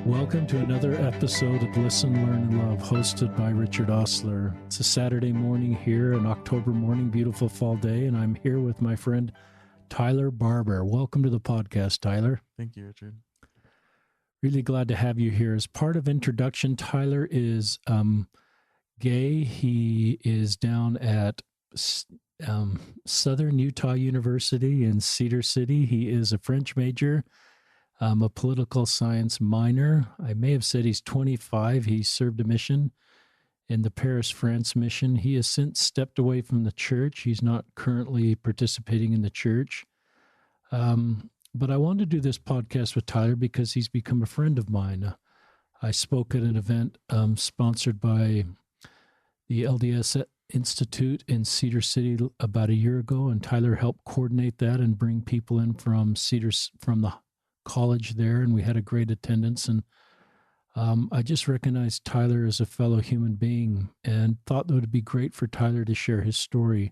Welcome to another episode of Listen, Learn, and Love, hosted by Richard Osler. It's a Saturday morning here, an October morning, beautiful fall day, and I'm here with my friend Tyler Barber. Welcome to the podcast, Tyler. Thank you, Richard. Really glad to have you here. As part of introduction, Tyler is gay. He is down at Southern Utah University in Cedar City. He is a French major. A political science minor. I may have said he's 25. He served a mission in the Paris, France mission. He has since stepped away from the church. He's not currently participating in the church. But I wanted to do this podcast with Tyler because he's become a friend of mine. I spoke at an event sponsored by the LDS Institute in Cedar City about a year ago, and Tyler helped coordinate that and bring people in from the college there, and we had a great attendance. And I just recognized Tyler as a fellow human being and thought that it would be great for Tyler to share his story.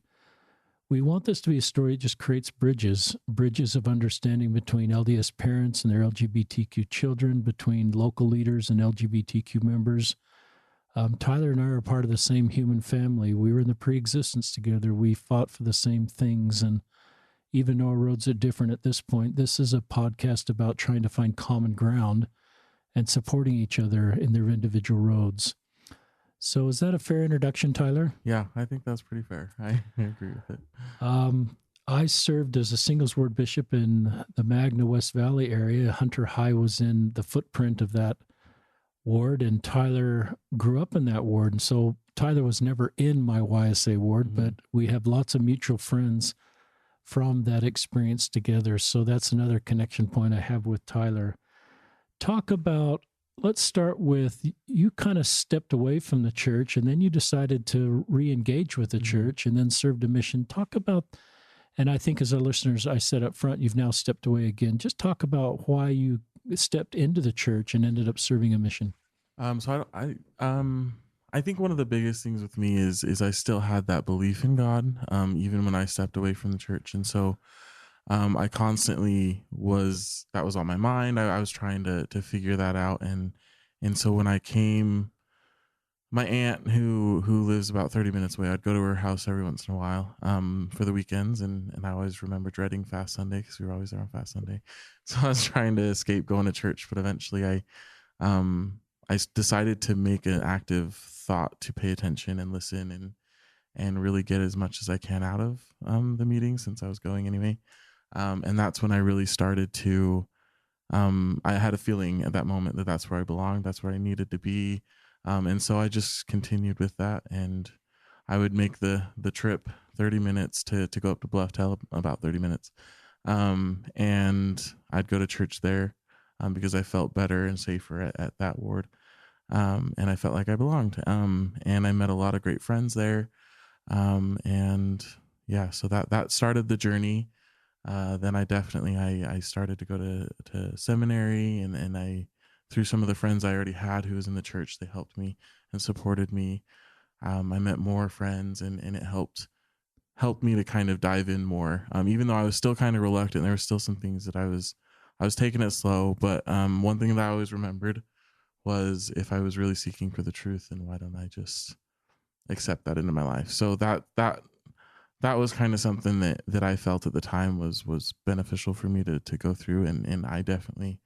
We want this to be a story that just creates bridges of understanding between LDS parents and their LGBTQ children, between local leaders and LGBTQ members. Tyler and I are part of the same human family. We were in the pre-existence together. We fought for the same things, and even though our roads are different at this point, this is a podcast about trying to find common ground and supporting each other in their individual roads. So is that a fair introduction, Tyler? Yeah, I think that's pretty fair. I agree with it. I served as a singles ward bishop in the Magna West Valley area. Hunter High was in the footprint of that ward, and Tyler grew up in that ward. And so Tyler was never in my YSA ward, but we have lots of mutual friends from that experience together. So that's another connection point I have with Tyler. Let's start with, you kind of stepped away from the church and then you decided to re-engage with the church and then served a mission. Talk about, and I think as our listeners, I said up front, you've now stepped away again. Just talk about why you stepped into the church and ended up serving a mission. I think one of the biggest things with me is I still had that belief in God, even when I stepped away from the church. And so I constantly that was on my mind. I was trying to figure that out. And so when I came, my aunt who lives about 30 minutes away, I'd go to her house every once in a while for the weekends. And I always remember dreading Fast Sunday because we were always there on Fast Sunday. So I was trying to escape going to church, but eventually I decided to make an active thought to pay attention and listen and really get as much as I can out of the meeting, since I was going anyway. And that's when I really started to, I had a feeling at that moment that that's where I belonged. That's where I needed to be. And so I just continued with that. And I would make the trip 30 minutes to go up to Bluffdale, about 30 minutes. And I'd go to church there because I felt better and safer at that ward. And I felt like I belonged. And I met a lot of great friends there. And yeah, so that started the journey. Then I started to go to seminary, and I, through some of the friends I already had who was in the church, they helped me and supported me. I met more friends, and it helped me to kind of dive in more. Even though I was still kind of reluctant, there were still some things that I was taking it slow. But one thing that I always remembered was, if I was really seeking for the truth, then why don't I just accept that into my life? So that was kind of something that I felt at the time was beneficial for me to go through. And I definitely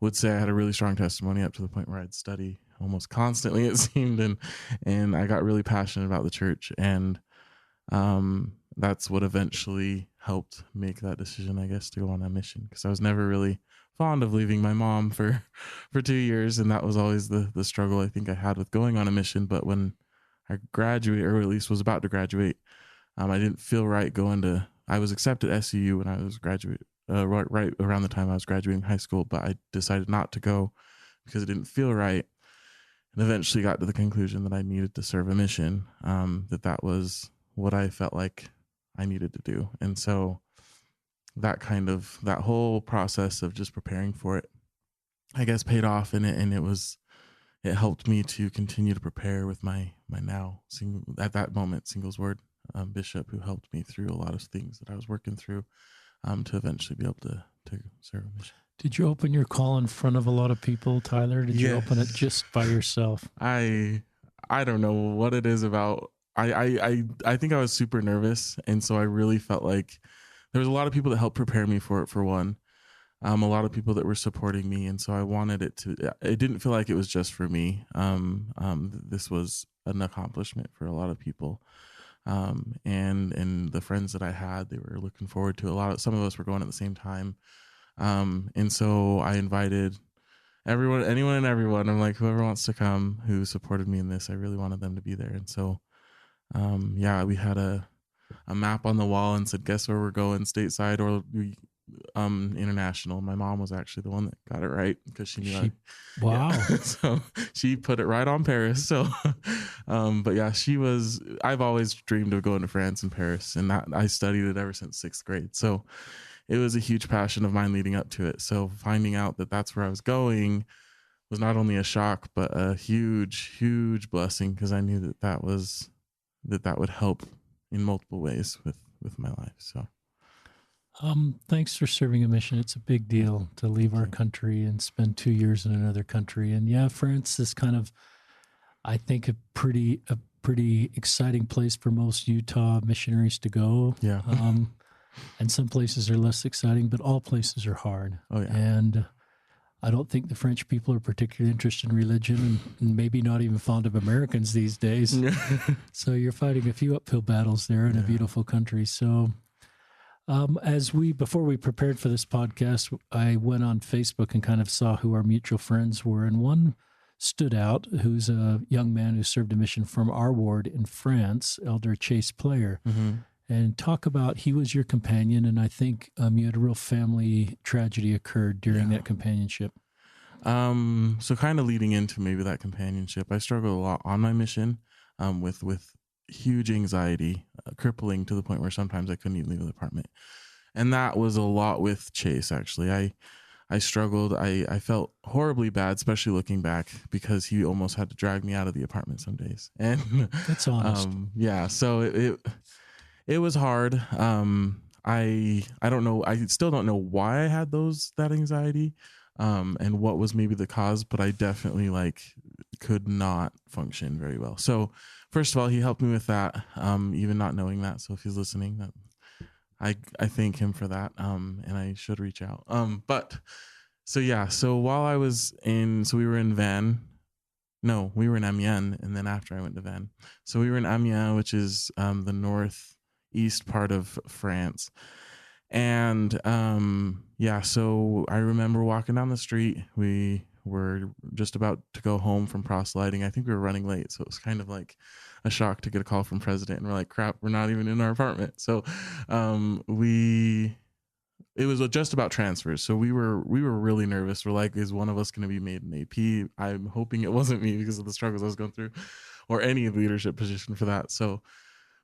would say I had a really strong testimony up to the point where I'd study almost constantly, it seemed. And I got really passionate about the church. And that's what eventually helped make that decision, I guess, to go on a mission. Because I was never really fond of leaving my mom for 2 years. And that was always the struggle I think I had with going on a mission. But when I graduated, or at least was about to graduate, I didn't feel right I was accepted at SUU when I was right around the time I was graduating high school, but I decided not to go because it didn't feel right. And eventually got to the conclusion that I needed to serve a mission, that was what I felt like I needed to do. And so that whole process of just preparing for it, I guess, paid off, and it helped me to continue to prepare with my now at that moment singles ward bishop, who helped me through a lot of things that I was working through to eventually be able to serve a mission. Did you open your call in front of a lot of people, Tyler? Did you open it just by yourself? I don't know what it is about. I think I was super nervous, and so I really felt like there was a lot of people that helped prepare me for it. For one, a lot of people that were supporting me, and so I wanted it to. It didn't feel like it was just for me. This was an accomplishment for a lot of people, and the friends that I had, they were looking forward to a lot. Some of us were going at the same time, and so I invited anyone and everyone. I'm like, whoever wants to come who supported me in this, I really wanted them to be there. And so, we had a map on the wall and said, guess where we're going, stateside or international. My mom was actually the one that got it right because she knew. Wow. Yeah. So she put it right on Paris. So, but yeah, I've always dreamed of going to France and Paris, and I studied it ever since 6th grade. So it was a huge passion of mine leading up to it. So finding out that that's where I was going was not only a shock, but a huge, huge blessing, because I knew that would help in multiple ways with my life. So, thanks for serving a mission. It's a big deal to leave our country and spend 2 years in another country. And yeah, France is kind of, I think, a pretty exciting place for most Utah missionaries to go. Yeah. And some places are less exciting, but all places are hard. Oh yeah. And I don't think the French people are particularly interested in religion, and maybe not even fond of Americans these days. So you're fighting a few uphill battles there in a beautiful country. So before we prepared for this podcast, I went on Facebook and kind of saw who our mutual friends were. And one stood out, who's a young man who served a mission from our ward in France, Elder Chase Player. Mm-hmm. And talk about, he was your companion, and I think you had a real family tragedy occurred during that companionship. So kind of leading into maybe that companionship, I struggled a lot on my mission with huge anxiety, crippling to the point where sometimes I couldn't even leave the apartment. And that was a lot with Chase, actually. I struggled. I felt horribly bad, especially looking back, because he almost had to drag me out of the apartment some days. And that's honest. So it was hard. I don't know. I still don't know why I had that anxiety, and what was maybe the cause, but I definitely could not function very well. So first of all, he helped me with that, even not knowing that. So if he's listening, that I thank him for that. And I should reach out. So while I was we were in Van. No, we were in Amiens, and then after I went to Van. So we were in Amiens, which is the northeast part of France. And so I remember walking down the street. We were just about to go home from proselyting. I think we were running late, so it was kind of like a shock to get a call from President, and we're like, crap, we're not even in our apartment. So it was just about transfers. So we were really nervous. We're like, is one of us going to be made an AP? I'm hoping it wasn't me because of the struggles I was going through, or any leadership position for that. So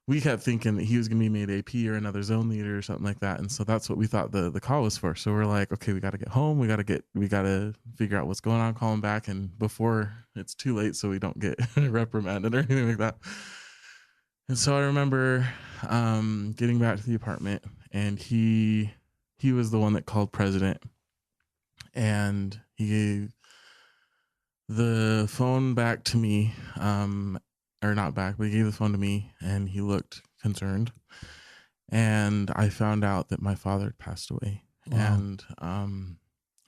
we kept thinking that he was going to be made AP or another zone leader or something like that. And so that's what we thought the call was for. So we're like, okay, we got to get home. We got to figure out what's going on, call him back. And before it's too late, so we don't get reprimanded or anything like that. And so I remember getting back to the apartment, and he was the one that called President, and he gave the phone back to me, or not back, but he gave the phone to me, and he looked concerned. And I found out that my father had passed away. Wow. And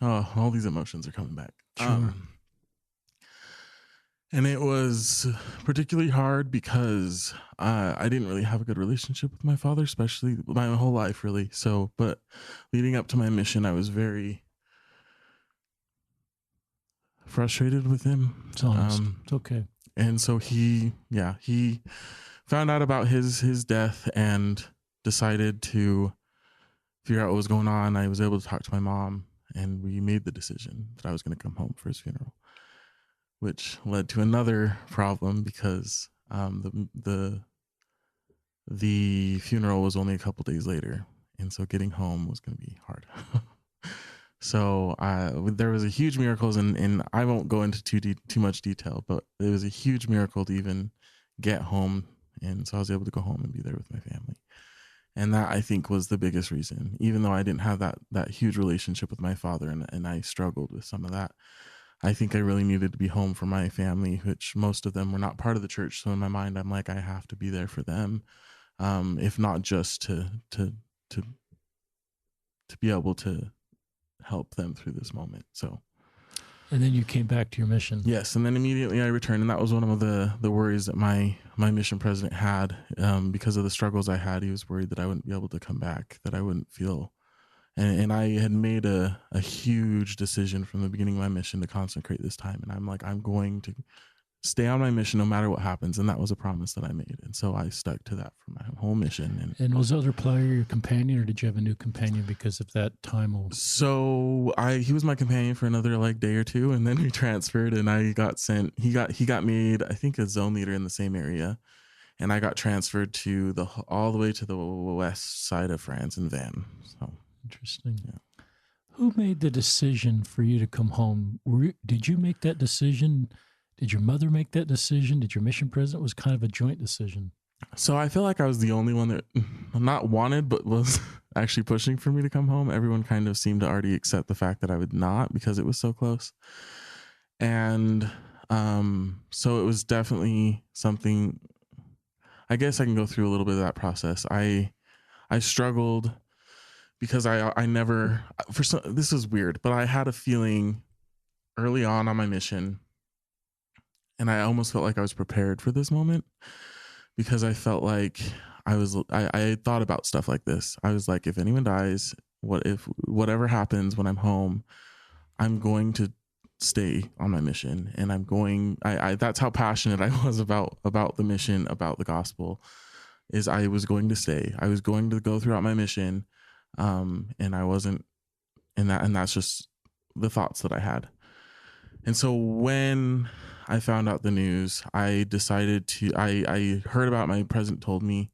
all these emotions are coming back. Sure. And it was particularly hard because I didn't really have a good relationship with my father, especially my whole life, really. So, but leading up to my mission, I was very frustrated with him. It's honest. It's okay. And so he found out about his death and decided to figure out what was going on. I was able to talk to my mom, and we made the decision that I was going to come home for his funeral, which led to another problem because the funeral was only a couple days later, and so getting home was going to be hard. So there was a huge miracle, and I won't go into too much detail, but it was a huge miracle to even get home, and so I was able to go home and be there with my family. And that, I think, was the biggest reason. Even though I didn't have that huge relationship with my father, and I struggled with some of that, I think I really needed to be home for my family, which most of them were not part of the church. So in my mind, I'm like, I have to be there for them, if not just to be able to help them through this moment. So. And then you came back to your mission. Yes, and then immediately I returned, and that was one of the worries that my mission president had, because of the struggles I had. He was worried that I wouldn't be able to come back, that I wouldn't feel, and I had made a huge decision from the beginning of my mission to consecrate this time, and I'm like, I'm going to stay on my mission no matter what happens, and that was a promise that I made, and so I stuck to that for my whole mission. And was Elder Plyer your companion, or did you have a new companion because of that time? So he was my companion for another like day or two, and then we transferred, and I got sent. He got made, I think, a zone leader in the same area, and I got transferred to all the way to the west side of France in Vannes. So interesting. Yeah. Who made the decision for you to come home? Did you make that decision? Did your mother make that decision? Did your mission president? Was kind of a joint decision? So I feel like I was the only one that not wanted, but was actually pushing for me to come home. Everyone kind of seemed to already accept the fact that I would not, because it was so close. And so it was definitely something. I guess I can go through a little bit of that process. I struggled because I never, this is weird, but I had a feeling early on my mission, and I almost felt like I was prepared for this moment, because I felt like I thought about stuff like this. I was like, if anyone dies, whatever happens when I'm home, I'm going to stay on my mission, and that's how passionate I was about the mission, about the gospel, is I was going to stay. I was going to go throughout my mission. And I wasn't in that, and that's just the thoughts that I had. And so when I found out the news, I decided I heard about my president told me,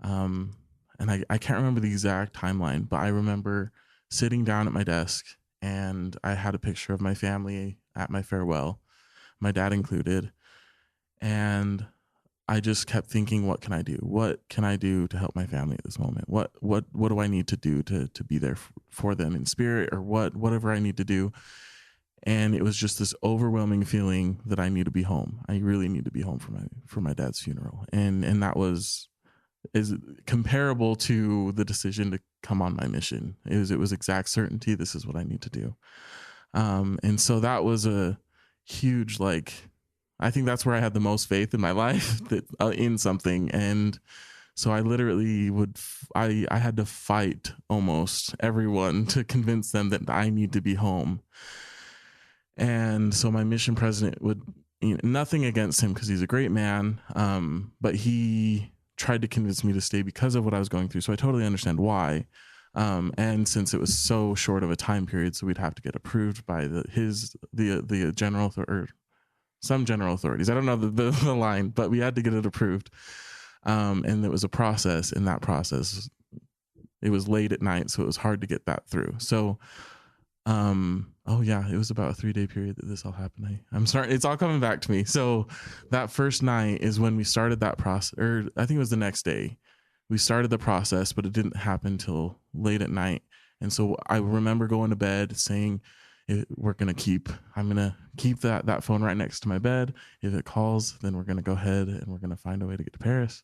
and I can't remember the exact timeline, but I remember sitting down at my desk, and I had a picture of my family at my farewell, my dad included. And I just kept thinking, what can I do? What can I do to help my family at this moment? What do I need to do to be there for them in spirit, or whatever I need to do? And it was just this overwhelming feeling that I need to be home. I really need to be home for my dad's funeral. And that is comparable to the decision to come on my mission. It was exact certainty. This is what I need to do. And so that was a huge, I think that's where I had the most faith in my life, that in something. And so I literally I had to fight almost everyone to convince them that I need to be home. And so my mission president would, nothing against him, because he's a great man. But he tried to convince me to stay because of what I was going through. So I totally understand why. And since it was so short of a time period, so we'd have to get approved by the general, or some general authorities. I don't know the line, but we had to get it approved. And it was a process. In that process, it was late at night, so it was hard to get that through. So, it was about a 3-day period that this all happened. I'm starting, it's all coming back to me. So that first night is when we started that process, or I think it was the next day. We started the process, but it didn't happen till late at night. And so I remember going to bed saying, I'm going to keep that phone right next to my bed. If it calls, then we're going to go ahead and we're going to find a way to get to Paris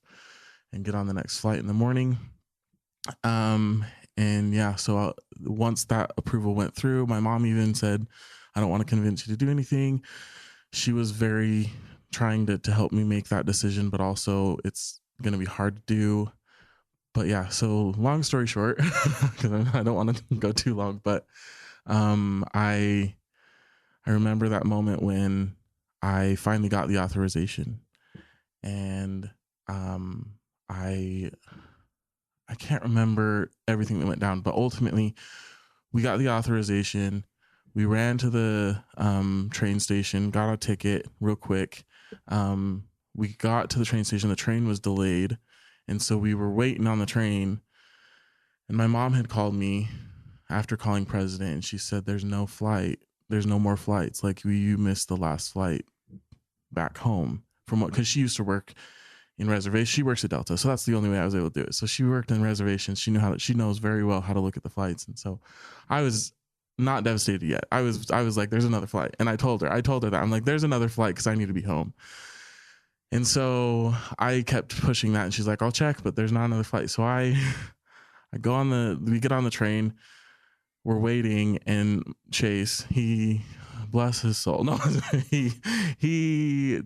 and get on the next flight in the morning. So once that approval went through, my mom even said, I don't want to convince you to do anything. She was very trying to help me make that decision, but also it's going to be hard to do. But yeah, so long story short, because I don't want to go too long, but I remember that moment when I finally got the authorization, and I can't remember everything that went down, but ultimately we got the authorization. We ran to the train station, got a ticket real quick. We got to the train station. The train was delayed, and so we were waiting on the train. And my mom had called me after calling president, and she said, there's no flight. There's no more flights. Like, you missed the last flight back home, because she used to work in reservation. She works at Delta, so that's the only way I was able to do it. So she worked in reservations. She knows very well how to look at the flights. And so I was not devastated yet. I was like, there's another flight. And I told her that I'm like, there's another flight because I need to be home. And so I kept pushing that, and she's like, I'll check, but there's not another flight. So we get on the train, we're waiting, and Chase, he, bless his soul. No, he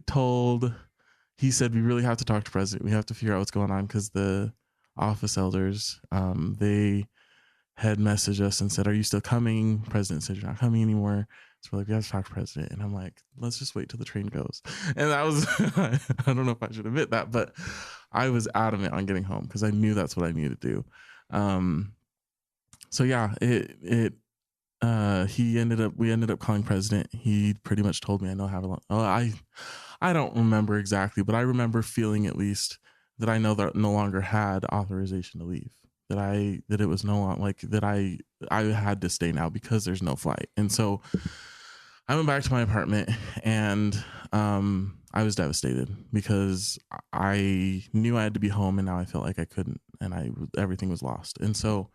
said, we really have to talk to President. We have to figure out what's going on, because the office elders, they had messaged us and said, are you still coming? President said, you're not coming anymore. So we're like, we have to talk to President. And I'm like, let's just wait till the train goes. And that was, I don't know if I should admit that, but I was adamant on getting home because I knew that's what I needed to do. So yeah, we ended up calling President. He pretty much told me, I don't remember exactly, but I remember feeling at least that I no longer had authorization to leave. That it was no longer like that I had to stay now because there's no flight. And so I went back to my apartment, and I was devastated because I knew I had to be home, and now I felt like I couldn't, and everything was lost. And so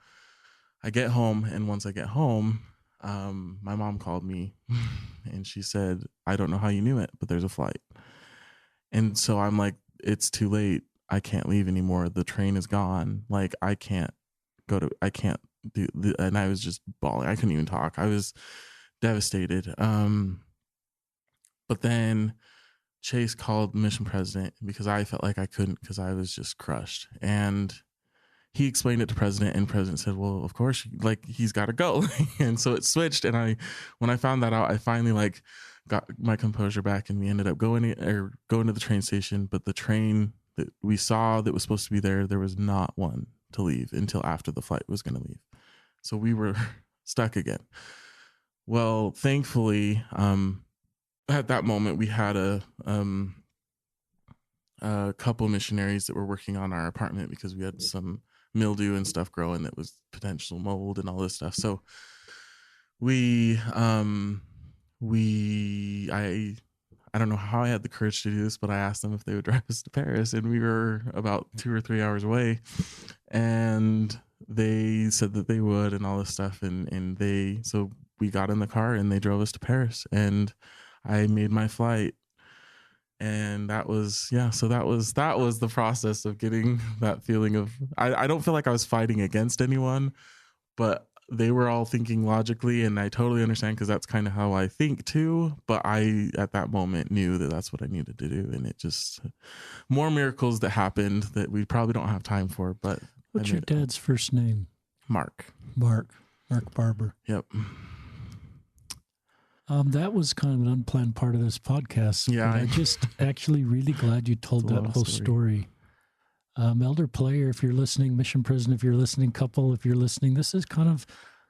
I get home, and once I get home, my mom called me and she said, I don't know how you knew it, but there's a flight. And so I'm like, it's too late. I can't leave anymore. The train is gone. Like, I can't do, and I was just bawling. I couldn't even talk. I was devastated. But then Chase called mission president because I felt like I couldn't, because I was just crushed. And he explained it to President, and President said, well, of course, like, he's got to go. And so it switched. And when I found that out, I finally got my composure back, and we ended up going to the train station. But the train that we saw that was supposed to be there was not one to leave until after the flight was going to leave. So we were stuck again. Well, thankfully, at that moment, we had a couple missionaries that were working on our apartment because we had some mildew and stuff growing that was potential mold and all this stuff. So I don't know how I had the courage to do this, but I asked them if they would drive us to Paris, and we were about 2 or 3 hours away, and they said that they would and all this stuff. So we got in the car and they drove us to Paris, and I made my flight. And that was the process of getting that feeling of, I don't feel like I was fighting against anyone, but they were all thinking logically, and I totally understand, because that's kind of how I think too. But I, at that moment, knew that that's what I needed to do. And it just, more miracles that happened that we probably don't have time for. But what's your dad's first name? Mark Barber. Yep. That was kind of an unplanned part of this podcast. Yeah. I just actually really glad you told that whole story. Elder Player, if you're listening, mission president, if you're listening, couple, if you're listening, this is kind of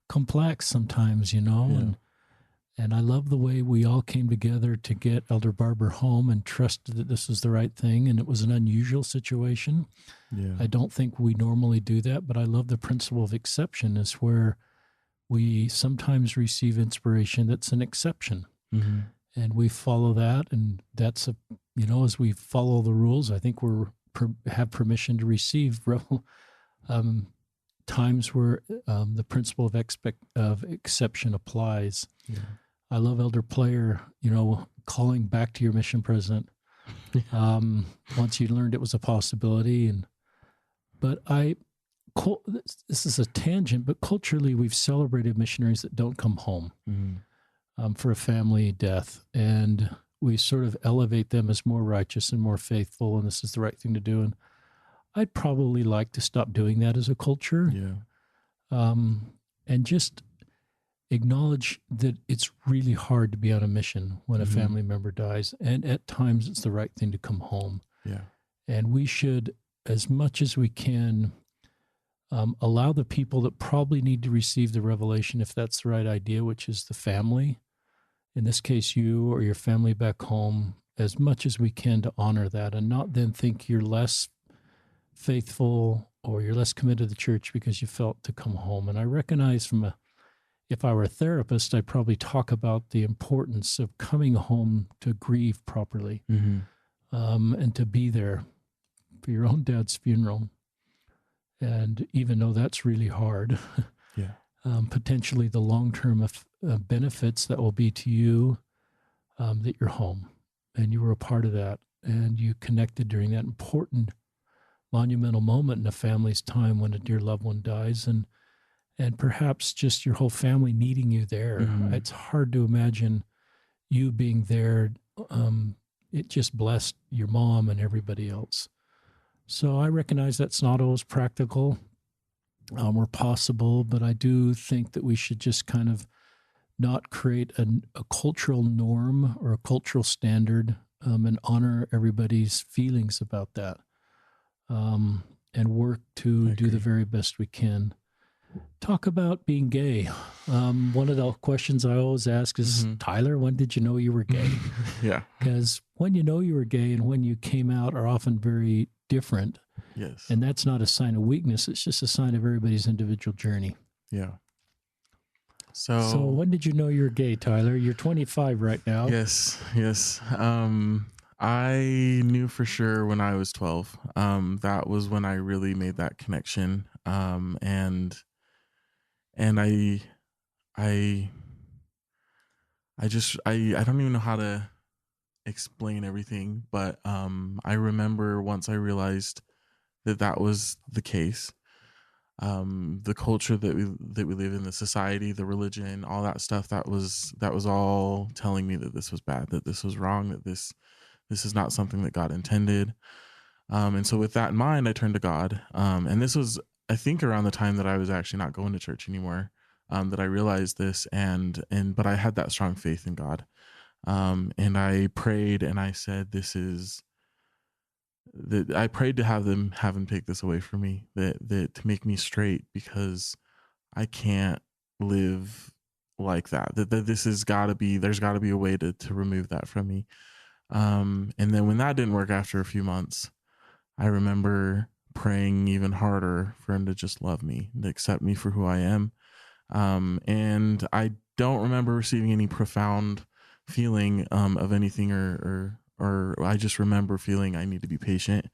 complex sometimes, you know, Yeah. and I love the way we all came together to get Elder Barber home and trusted that this was the right thing. And it was an unusual situation. Yeah. I don't think we normally do that, but I love the principle of exception, is where we sometimes receive inspiration that's an exception. Mm-hmm. And we follow that. And that's as we follow the rules, I think have permission to receive times where the principle of exception applies. Yeah. I love Elder Player, calling back to your mission president once you learned it was a possibility. But this is a tangent, but culturally we've celebrated missionaries that don't come home for a family death, and we sort of elevate them as more righteous and more faithful, and this is the right thing to do. And I'd probably like to stop doing that as a culture. Yeah. And just acknowledge that it's really hard to be on a mission when a family member dies, and at times it's the right thing to come home. Yeah. And we should, as much as we can, allow the people that probably need to receive the revelation, if that's the right idea, which is the family, in this case, you or your family back home, as much as we can to honor that, and not then think you're less faithful or you're less committed to the church because you felt to come home. And I recognize if I were a therapist, I'd probably talk about the importance of coming home to grieve properly and to be there of your own dad's funeral. And even though that's really hard, Yeah. Potentially the long-term benefits that will be to you, that you're home and you were a part of that and you connected during that important monumental moment in a family's time when a dear loved one dies, and perhaps just your whole family needing you there. Mhm. It's hard to imagine you being there. It just blessed your mom and everybody else. So I recognize that's not always practical or possible, but I do think that we should just kind of not create a cultural norm or a cultural standard, and honor everybody's feelings about that, and work to I do the agree. very best we can. Talk about being gay. One of the questions I always ask is, Mhm. Tyler, when did you know you were gay? Yeah. Because when you know you were gay and when you came out are often very different. Yes. And that's not a sign of weakness. It's just a sign of everybody's individual journey. Yeah. So when did you know you're gay, Tyler? You're 25 right now. Yes. I knew for sure when I was 12. That was when I really made that connection. And I I don't even know how to explain everything, but I remember once I realized that was the case. The culture that we live in, the society, the religion, all that stuff, that was all telling me that this was bad, that this was wrong, that this is not something that God intended. And so with that in mind, I turned to God. And this was, I think, around the time that I was actually not going to church anymore, that I realized this, but I had that strong faith in God. And I prayed and I said, I prayed to have him take this away from me, that to make me straight, because I can't live like that. That this has got to be, there's got to be a way to remove that from me. And then when that didn't work after a few months, I remember praying even harder for him to just love me, to accept me for who I am. And I don't remember receiving any profound feeling of anything, or I just remember feeling I need to be patient,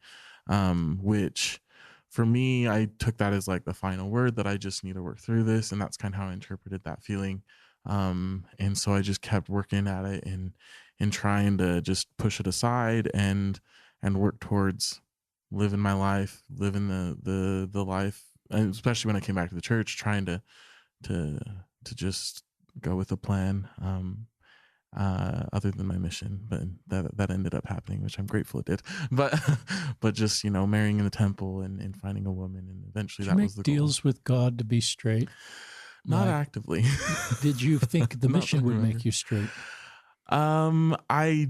which for me, I took that as like the final word, that I just need to work through this. And that's kind of how I interpreted that feeling. And so I just kept working at it and trying to just push it aside and work towards living my life, living the life, and especially when I came back to the church, trying to just go with a plan, other than my mission, but that ended up happening, which I'm grateful it did. But but just, marrying in the temple and finding a woman, and eventually Did you that make was the deals goal. with God to be straight? Not Like, actively. did you think the Not mission that I would remember. make you straight? I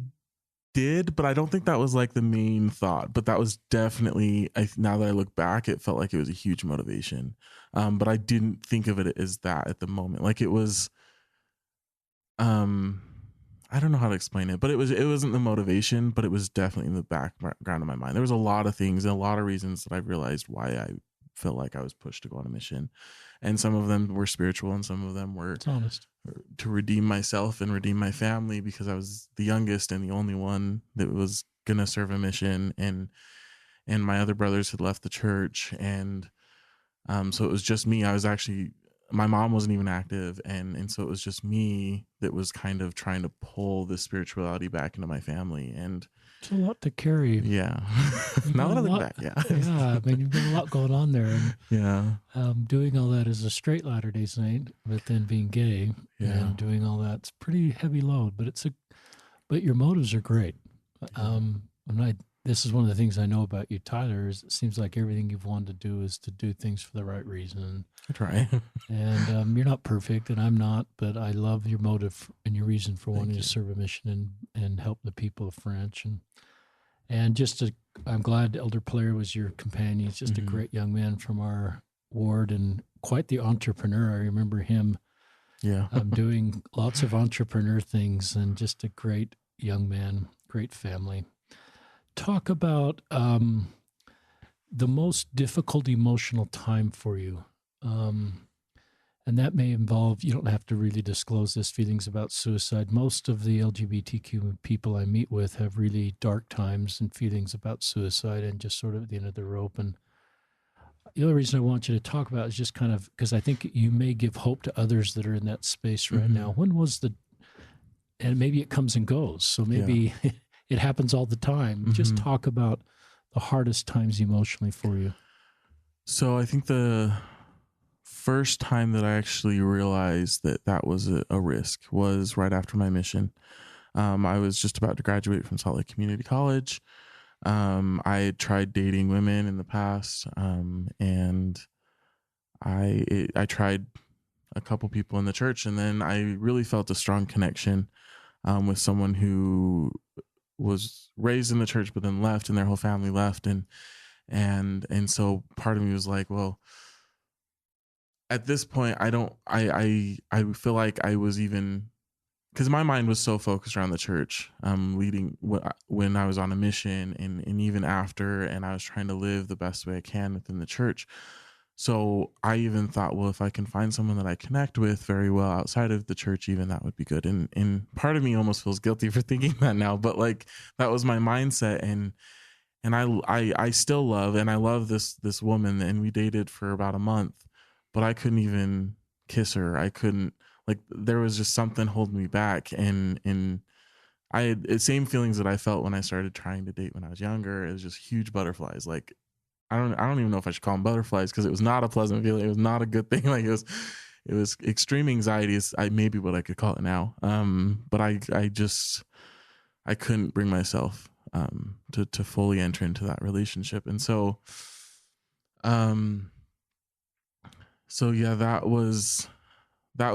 did, but I don't think that was like the main thought. But that was definitely, now that I look back, it felt like it was a huge motivation. But I didn't think of it as that at the moment. Like it was, I don't know how to explain it, but it wasn't the motivation, but it was definitely in the background of my mind. There was a lot of things and a lot of reasons that I realized why I felt like I was pushed to go on a mission. And some of them were spiritual and some of them were It's honest. to redeem myself and redeem my family, because I was the youngest and the only one that was going to serve a mission. And my other brothers had left the church. And so it was just me. My mom wasn't even active. And so it was just me that was kind of trying to pull this spirituality back into my family. And It's a lot to carry. yeah, You've now got that I a look lot. back, yeah. Yeah, I mean, you've got a lot going on there. And Yeah. doing all that as a straight Latter-day Saint, but then being gay Yeah. and doing all that's pretty heavy load. But your motives are great. This is one of the things I know about you, Tyler, is it seems like everything you've wanted to do is to do things for the right reason. I try. And you're not perfect, and I'm not, but I love your motive and your reason for wanting you. to serve a mission and help the people of French. And I'm glad Elder Player was your companion. He's just a great young man from our ward and quite the entrepreneur. I remember him doing lots of entrepreneur things, and just a great young man, great family. Talk about the most difficult emotional time for you. And that may involve, you don't have to really disclose this, feelings about suicide. Most of the LGBTQ people I meet with have really dark times and feelings about suicide and just sort of at the end of the rope. And the other reason I want you to talk about is just kind of because I think you may give hope to others that are in that space right now. When was and maybe it comes and goes. So maybe it happens all the time. Just talk about the hardest times emotionally for you. So I think the first time that I actually realized that was a risk was right after my mission. I was just about to graduate from Salt Lake Community College. I had tried dating women in the past, and I tried a couple people in the church, and then I really felt a strong connection with someone who was raised in the church but then left, and their whole family left, and so part of me was like, well, at this point, I feel like I was even, because my mind was so focused around the church, leading when I was on a mission and even after, and I was trying to live the best way I can within the church. So I even thought, well, if I can find someone that I connect with very well outside of the church, even that would be good. And part of me almost feels guilty for thinking that now, but like that was my mindset. And I still love, and I love this woman, and we dated for about a month, but I couldn't even kiss her. I couldn't, like, there was just something holding me back. And I had the same feelings that I felt when I started trying to date when I was younger. It was just huge butterflies. Like, I don't even know if I should call them butterflies, because it was not a pleasant feeling. It was not a good thing. Like, it was extreme anxiety is maybe what I could call it now. But I couldn't bring myself to fully enter into that relationship. And so yeah, that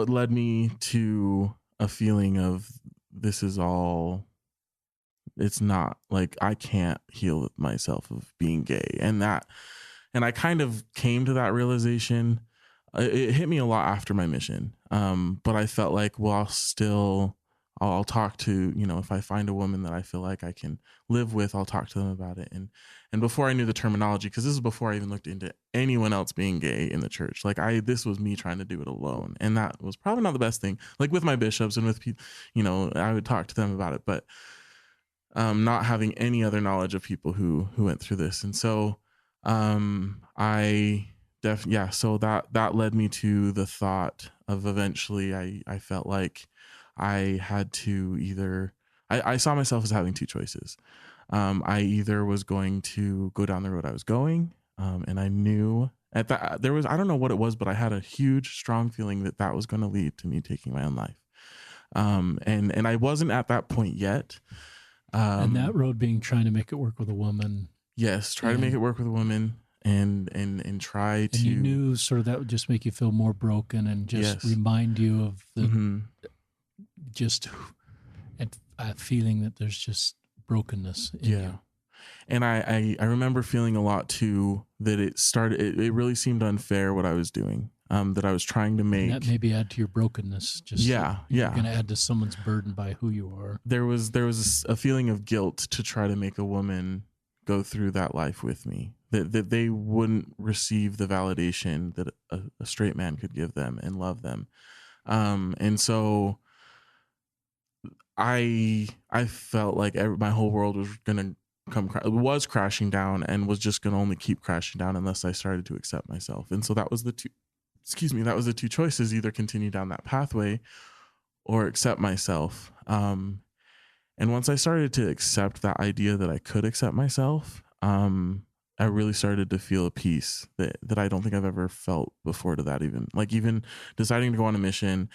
led me to a feeling of, this is all, it's not, like, I can't heal myself of being gay. And I kind of came to that realization. It hit me a lot after my mission. But I felt like, well, I'll talk to, if I find a woman that I feel like I can live with, I'll talk to them about it. And before I knew the terminology, because this is before I even looked into anyone else being gay in the church, like this was me trying to do it alone. And that was probably not the best thing. Like with my bishops and with people, I would talk to them about it, but not having any other knowledge of people who went through this. And so so that led me to the thought of, eventually I felt like I had to either, I saw myself as having two choices. I either was going to go down the road I was going, and I knew at that I don't know what it was, but I had a huge, strong feeling that was going to lead to me taking my own life. And I wasn't at that point yet. And that road being trying to make it work with a woman. Yes, try to make it work with a woman, and try to. And you knew sort of that would just make you feel more broken and just remind you of the just a feeling that there's just brokenness in you. And I remember feeling a lot too that it really seemed unfair what I was doing, that I was trying to make. And that maybe add to your brokenness. Just you're going to add to someone's burden by who you are. There was a feeling of guilt to try to make a woman go through that life with me, that they wouldn't receive the validation that a straight man could give them and love them. And so I felt like my whole world was going to was crashing down, and was just going to only keep crashing down unless I started to accept myself. And so that was the two choices: either continue down that pathway or accept myself. And once I started to accept that idea that I could accept myself, I really started to feel a peace that I don't think I've ever felt before to that. Even deciding to go on a mission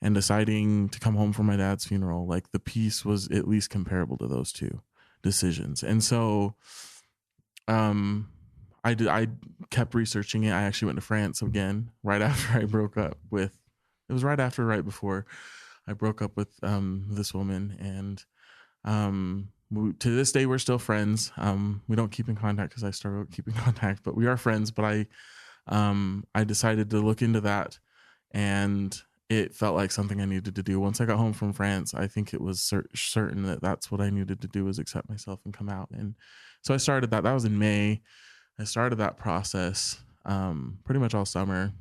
and deciding to come home from my dad's funeral, like the peace was at least comparable to those two decisions. And so I kept researching it. I actually went to France again right after I broke up with, it was right before I broke up with this woman. And to this day, we're still friends. We don't keep in contact because I started keeping contact, but we are friends. But I decided to look into that, and it felt like something I needed to do. Once I got home from France, I think it was certain that that's what I needed to do, was accept myself and come out. And so I started that. That was in May. I started that process pretty much all summer.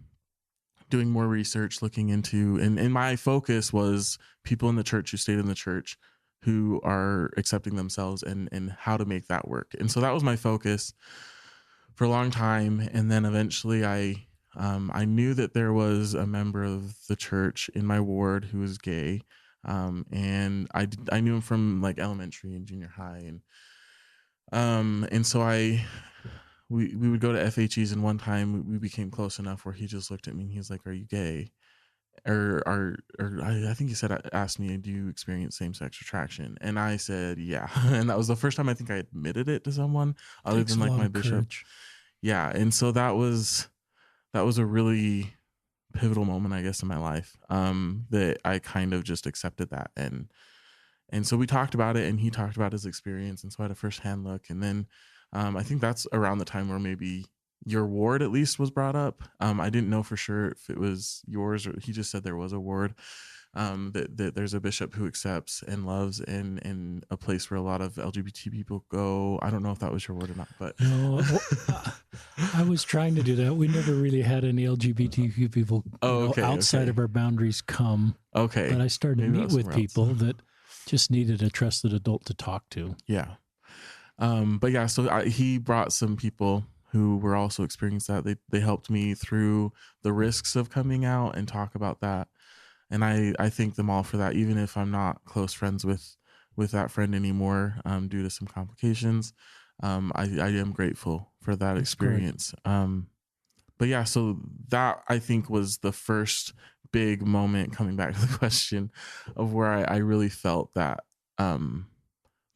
doing more research, looking into, and my focus was people in the church who stayed in the church who are accepting themselves, and how to make that work. And so that was my focus for a long time. And then eventually I knew that there was a member of the church in my ward who was gay. And I knew him from like elementary and junior high. And so we would go to FHEs, and one time we became close enough where he just looked at me and he's like, "Are you gay?" I think he said, asked me, "Do you experience same-sex attraction?" And I said, "Yeah." And that was the first time I think I admitted it to someone other Takes than a like lot my of bishop. courage. Yeah. And so that was a really pivotal moment, I guess, in my life, that I kind of just accepted that. And so we talked about it, and he talked about his experience. And so I had a firsthand look. And then I think that's around the time where maybe your ward at least was brought up. I didn't know for sure if it was yours, or he just said there was a ward, that there's a bishop who accepts and loves, in a place where a lot of LGBT people go. I don't know if that was your ward or not, but No, I was trying to do that. We never really had any LGBTQ people outside of our boundaries come. Okay. But I started to Maybe meet with people that just needed a trusted adult to talk to. Yeah. But yeah, so he brought some people who were also experiencing that. They helped me through the risks of coming out and talk about that. And I thank them all for that, even if I'm not close friends with that friend anymore, due to some complications. I am grateful for that experience. But yeah, so that I think was the first big moment, coming back to the question of where I really felt that,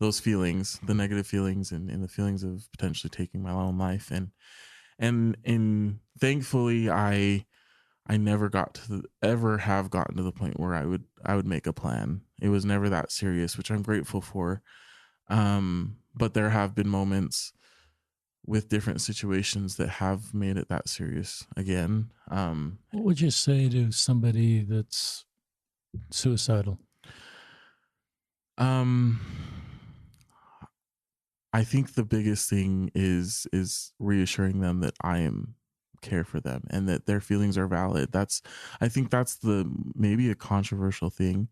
those feelings, the negative feelings, and the feelings of potentially taking my own life. And thankfully I never have gotten to the point where I would make a plan. It was never that serious, which I'm grateful for. But there have been moments with different situations that have made it that serious again. What would you say to somebody that's suicidal? I think the biggest thing is reassuring them that I am care for them and that their feelings are valid. I think that's maybe a controversial thing,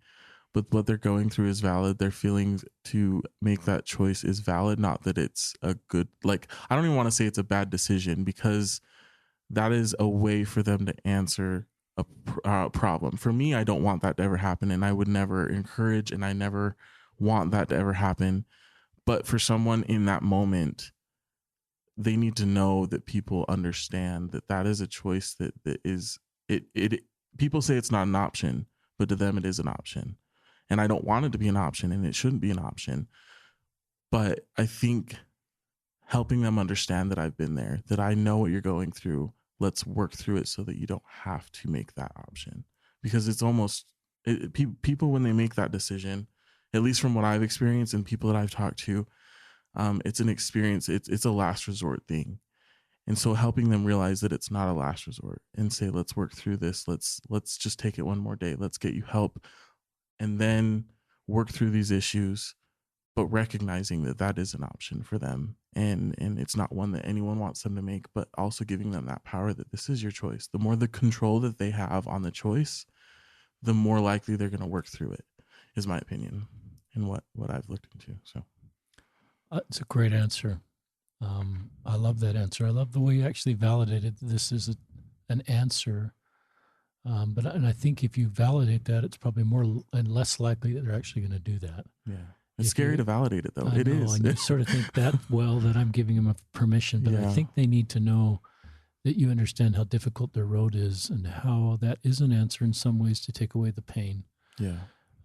but what they're going through is valid. Their feelings to make that choice is valid. Not that it's a good, like, I don't even want to say it's a bad decision, because that is a way for them to answer a problem. For me, I don't want that to ever happen, and I would never encourage, and I never want that to ever happen. But for someone in that moment, they need to know that people understand that is a choice that is it. People say it's not an option, but to them it is an option. And I don't want it to be an option, and it shouldn't be an option. But I think helping them understand that I've been there, that I know what you're going through. Let's work through it so that you don't have to make that option. Because it's almost, people, when they make that decision, at least from what I've experienced and people that I've talked to, it's an experience. It's a last resort thing. And so helping them realize that it's not a last resort, and say, let's work through this. Let's just take it one more day. Let's get you help, and then work through these issues, but recognizing that is an option for them. And it's not one that anyone wants them to make, but also giving them that power that this is your choice. The more the control that they have on the choice, the more likely they're going to work through it, is my opinion, and what I've looked into. So it's a great answer. I love that answer. I love the way you actually validated this is an answer. And I think if you validate that, it's probably more and less likely that they're actually going to do that. Yeah. It's scary to validate it, though. It is. And you sort of think that, that I'm giving them a permission, but I think they need to know that you understand how difficult their road is, and how that is an answer in some ways to take away the pain. Yeah.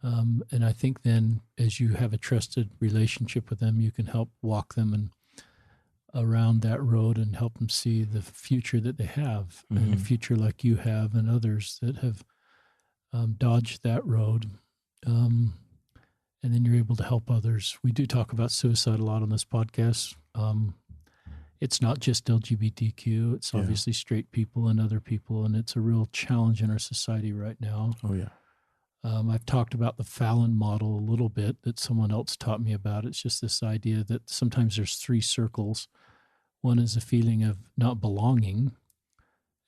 And I think then, as you have a trusted relationship with them, you can help walk them around that road and help them see the future that they have, and a future like you have and others that have dodged that road. And then you're able to help others. We do talk about suicide a lot on this podcast. It's not just LGBTQ. It's obviously straight people and other people, and it's a real challenge in our society right now. Oh, yeah. I've talked about the Fallon model a little bit that someone else taught me about. It's just this idea that sometimes there's three circles. One is a feeling of not belonging,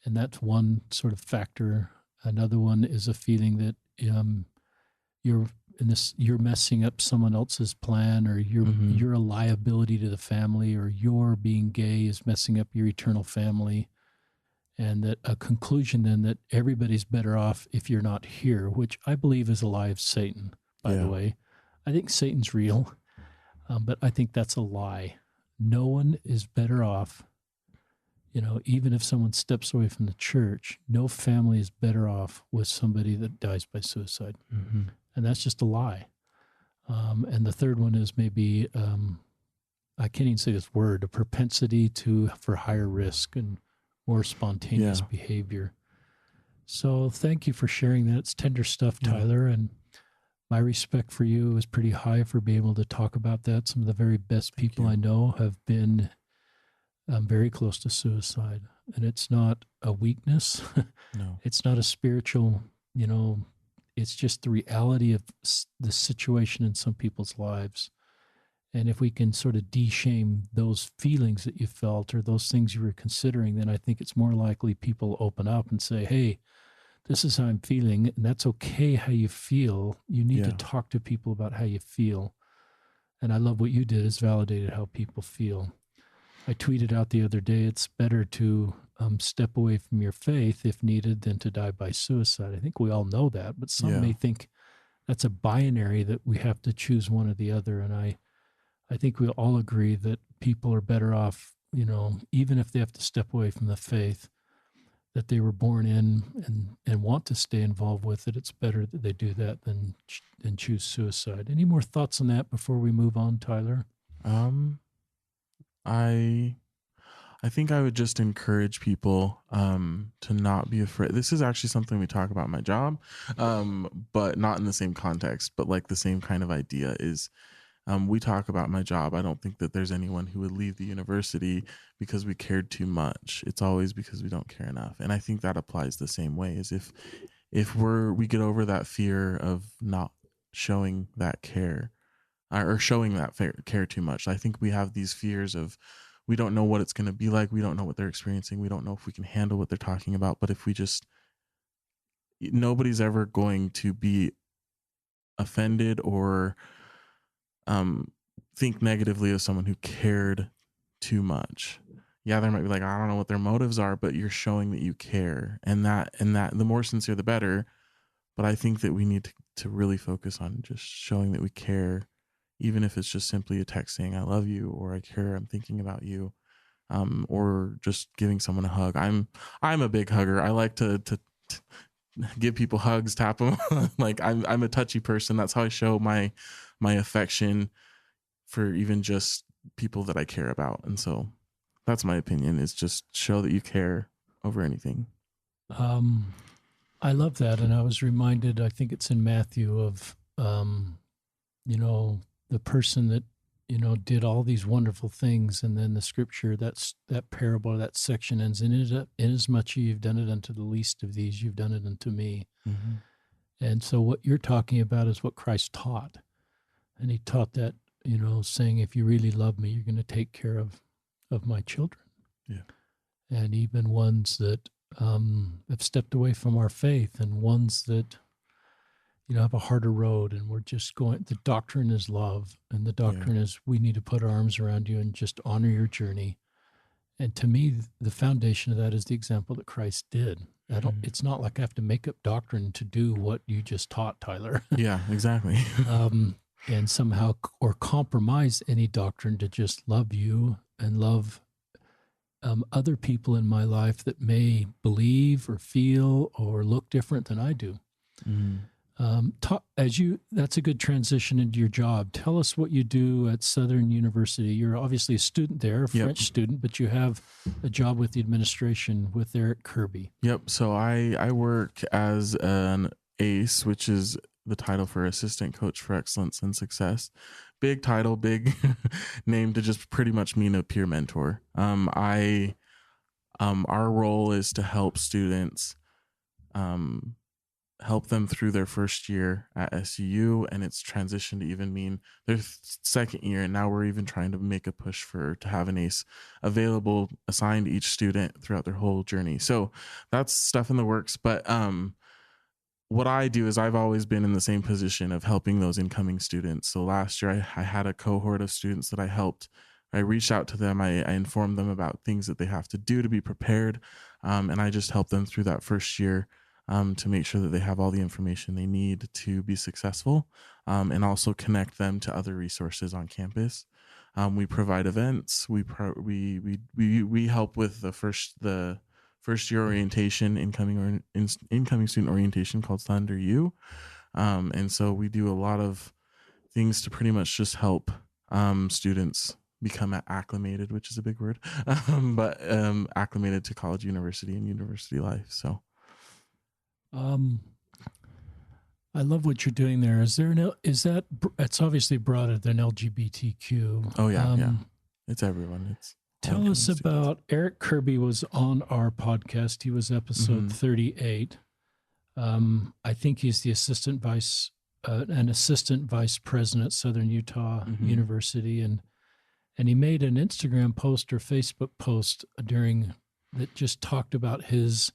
And that's one sort of factor. Another one is a feeling that you're you're messing up someone else's plan, or Mm-hmm. you're a liability to the family, or your being gay is messing up your eternal family. And that a conclusion then that everybody's better off if you're not here, which I believe is a lie of Satan, by the Yeah. way. I think Satan's real, but I think that's a lie. No one is better off. Even if someone steps away from the church, no family is better off with somebody that dies by suicide. Mm-hmm. And that's just a lie. And the third one is maybe, I can't even say this word, a propensity for higher risk and more spontaneous Yeah. behavior. So thank you for sharing that. It's tender stuff, Yeah. Tyler. And my respect for you is pretty high for being able to talk about that. Some of the very best people you. I know have been very close to suicide. And it's not a weakness. No. It's not a spiritual, it's just the reality of the situation in some people's lives. And if we can sort of de-shame those feelings that you felt or those things you were considering, then I think it's more likely people open up and say, hey, this is how I'm feeling. And that's okay how you feel. You need to talk to people about how you feel. And I love what you did is validated how people feel. I tweeted out the other day, it's better to step away from your faith if needed than to die by suicide. I think we all know that, but some may think that's a binary that we have to choose one or the other. And I think we all agree that people are better off, even if they have to step away from the faith that they were born in and want to stay involved with it. It's better that they do that than choose suicide. Any more thoughts on that before we move on, Tyler? I think I would just encourage people to not be afraid. This is actually something we talk about in my job, but not in the same context, but like the same kind of idea is we talk about my job. I don't think that there's anyone who would leave the university because we cared too much. It's always because we don't care enough. And I think that applies the same way as if we get over that fear of not showing that care or showing that care too much. I think we have these fears of we don't know what it's going to be like. We don't know what they're experiencing. We don't know if we can handle what they're talking about. But if we just, nobody's ever going to be offended or think negatively of someone who cared too much. Yeah, they might be like, I don't know what their motives are, but you're showing that you care, and that the more sincere, the better. But I think that we need to really focus on just showing that we care, even if it's just simply a text saying I love you or I care, I'm thinking about you, or just giving someone a hug. I'm a big hugger. I like to give people hugs, tap them. Like I'm a touchy person. That's how I show my affection for even just people that I care about. And so that's my opinion, is just show that you care over anything. I love that. And I was reminded, I think it's in Matthew, of, the person that, did all these wonderful things. And then the scripture, that parable, that section ends, inasmuch you've done it unto the least of these, you've done it unto me. Mm-hmm. And so what you're talking about is what Christ taught. And he taught that, saying, if you really love me, you're going to take care of my children. Yeah. And even ones that have stepped away from our faith, and ones that, have a harder road, and we're just going, the doctrine is love. And the doctrine is we need to put our arms around you and just honor your journey. And to me, the foundation of that is the example that Christ did. It's not like I have to make up doctrine to do what you just taught, Tyler. Yeah, exactly. And somehow, or compromise any doctrine to just love you and love other people in my life that may believe or feel or look different than I do. Mm. That's a good transition into your job. Tell us what you do at Southern University. You're obviously a student there, a French student, but you have a job with the administration with Eric Kirby. Yep. So I work as an ACE, which is the title for Assistant Coach for Excellence and Success. Big title, big name to just pretty much mean a peer mentor. Our role is to help students help them through their first year at SUU, and it's transitioned to even mean their second year. And now we're even trying to make a push to have an ACE available, assigned to each student throughout their whole journey. So that's stuff in the works. But what I do is I've always been in the same position of helping those incoming students. So last year I had a cohort of students that I helped. I reached out to them. I informed them about things that they have to do to be prepared. And I just helped them through that first year to make sure that they have all the information they need to be successful, and also connect them to other resources on campus. We provide events. We help with the first year orientation, incoming student orientation called Thunder U. And so we do a lot of things to pretty much just help students become acclimated, which is a big word, but acclimated to college, university, and university life. So I love what you're doing there. It's obviously broader than LGBTQ. Oh yeah. It's everyone. Tell us about Eric Kirby was on our podcast. He was episode 38. I think he's the assistant vice president at Southern Utah University, and he made an Instagram post or Facebook post that just talked about his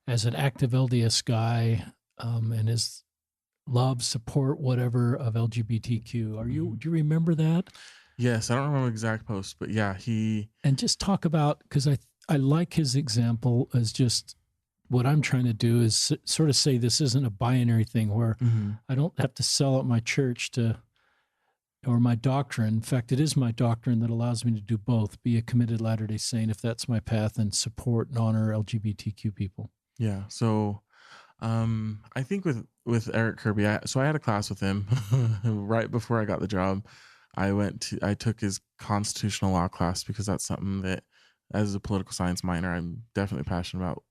as an active LDS guy, and his love, support, whatever of LGBTQ. Do you remember that? Yes, I don't remember the exact post, but yeah, and just talk about, because I like his example as just what I'm trying to do is sort of say this isn't a binary thing where I don't have to sell out my church or my doctrine. In fact, it is my doctrine that allows me to do both, be a committed Latter-day Saint if that's my path, and support and honor LGBTQ people. Yeah. So I think with Eric Kirby, I had a class with him right before I got the job. I took his constitutional law class because that's something that, as a political science minor, I'm definitely passionate about,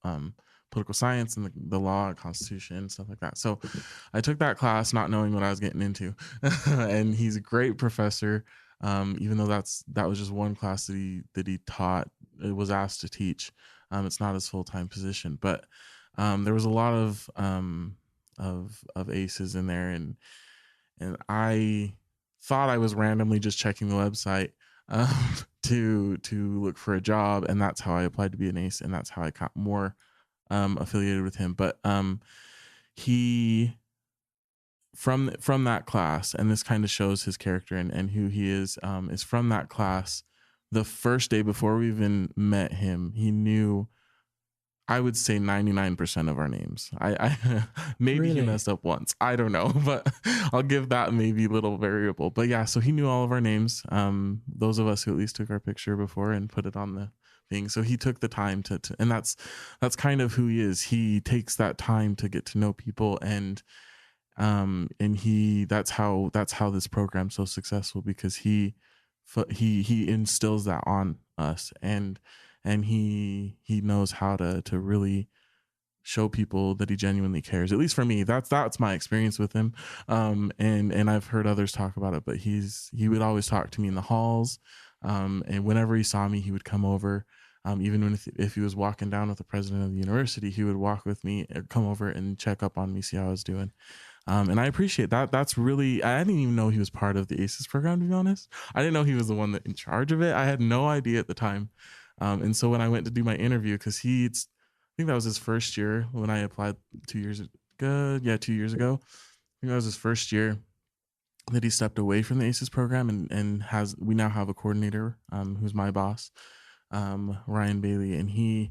political science and the law and constitution and stuff like that. So I took that class not knowing what I was getting into. And he's a great professor. Even though that was just one class that he taught, it was asked to teach. It's not his full-time position, but there was a lot of ACEs in there, and I thought I was randomly just checking the website to look for a job, and that's how I applied to be an ACE, and that's how I got more affiliated with him. But he from that class, and this kind of shows his character and who he is from that class. The first day before we even met him, he knew, I would say, 99% of our names. I maybe Really? He messed up once. I don't know, but I'll give that maybe little variable. But yeah, so he knew all of our names. Those of us who at least took our picture before and put it on the thing. So he took the time to and that's kind of who he is. He takes that time to get to know people, and that's how this program's so successful, because he instills that on us, and he knows how to really show people that he genuinely cares. At least for me, that's my experience with him. And I've heard others talk about it, but he would always talk to me in the halls. And whenever he saw me, he would come over. Even if he was walking down with the president of the university, he would walk with me or come over and check up on me, see how I was doing. And I appreciate that. That's really, I didn't even know he was part of the ACES program, to be honest. I didn't know he was the one that in charge of it. I had no idea at the time. And so when I went to do my interview, because I think that was his first year when I applied 2 years ago. Yeah, 2 years ago. I think that was his first year that he stepped away from the ACES program, and we now have a coordinator who's my boss, Ryan Bailey. And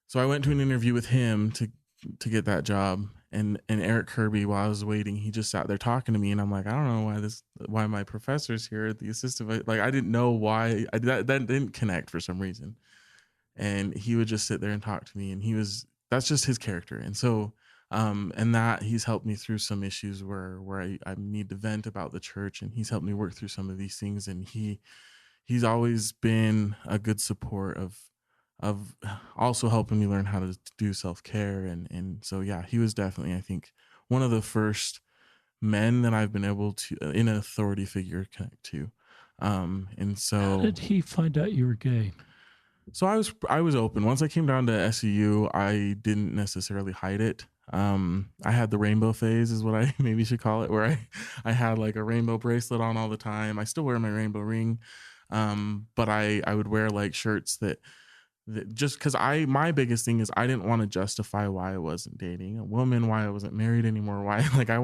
so I went to an interview with him to get that job. And Eric Kirby, while I was waiting, he just sat there talking to me, and I'm like, I don't know why my professor's here, the assistant, like I didn't know why that didn't connect for some reason. And he would just sit there and talk to me, and that's just his character. And so and that he's helped me through some issues where I need to vent about the church, and he's helped me work through some of these things. And he's always been a good support of also helping me learn how to do self-care. And so, yeah, he was definitely, I think, one of the first men that I've been able to, in an authority figure, connect to. And so, how did he find out you were gay? So I was open. Once I came down to SUU, I didn't necessarily hide it. I had the rainbow phase is what I maybe should call it, where I had like a rainbow bracelet on all the time. I still wear my rainbow ring. But I would wear like shirts that just because my biggest thing is I didn't want to justify why I wasn't dating a woman, why I wasn't married anymore, why like I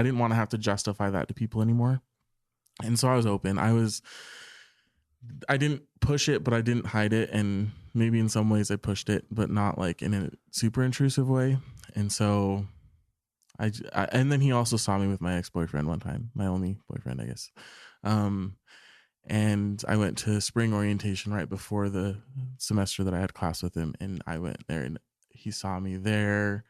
didn't want to have to justify that to people anymore. And so I was open. I didn't push it, but I didn't hide it. And maybe in some ways I pushed it, but not like in a super intrusive way. And so and then he also saw me with my ex-boyfriend one time, my only boyfriend, I guess. And I went to spring orientation right before the semester that I had class with him. And I went there and he saw me there.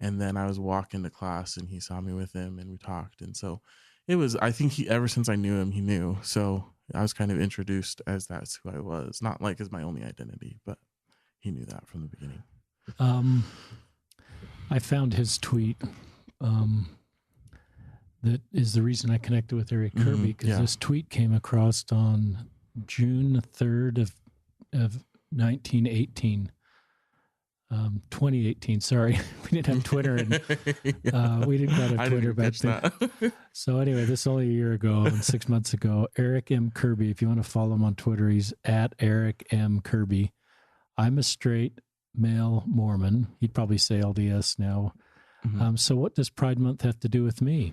And then I was walking to class and he saw me with him and we talked. And so I think ever since I knew him, he knew. So I was kind of introduced as that's who I was, not like as my only identity, but he knew that from the beginning. I found his tweet. That is the reason I connected with Eric Kirby, because this tweet came across on June 3rd of 1918. 2018, sorry. We didn't have Twitter, and we didn't have Twitter back then. So anyway, this is only a year ago and 6 months ago. Eric M. Kirby, if you want to follow him on Twitter, he's at Eric M. Kirby. I'm a straight male Mormon. He'd probably say LDS now. Mm-hmm. So what does Pride Month have to do with me?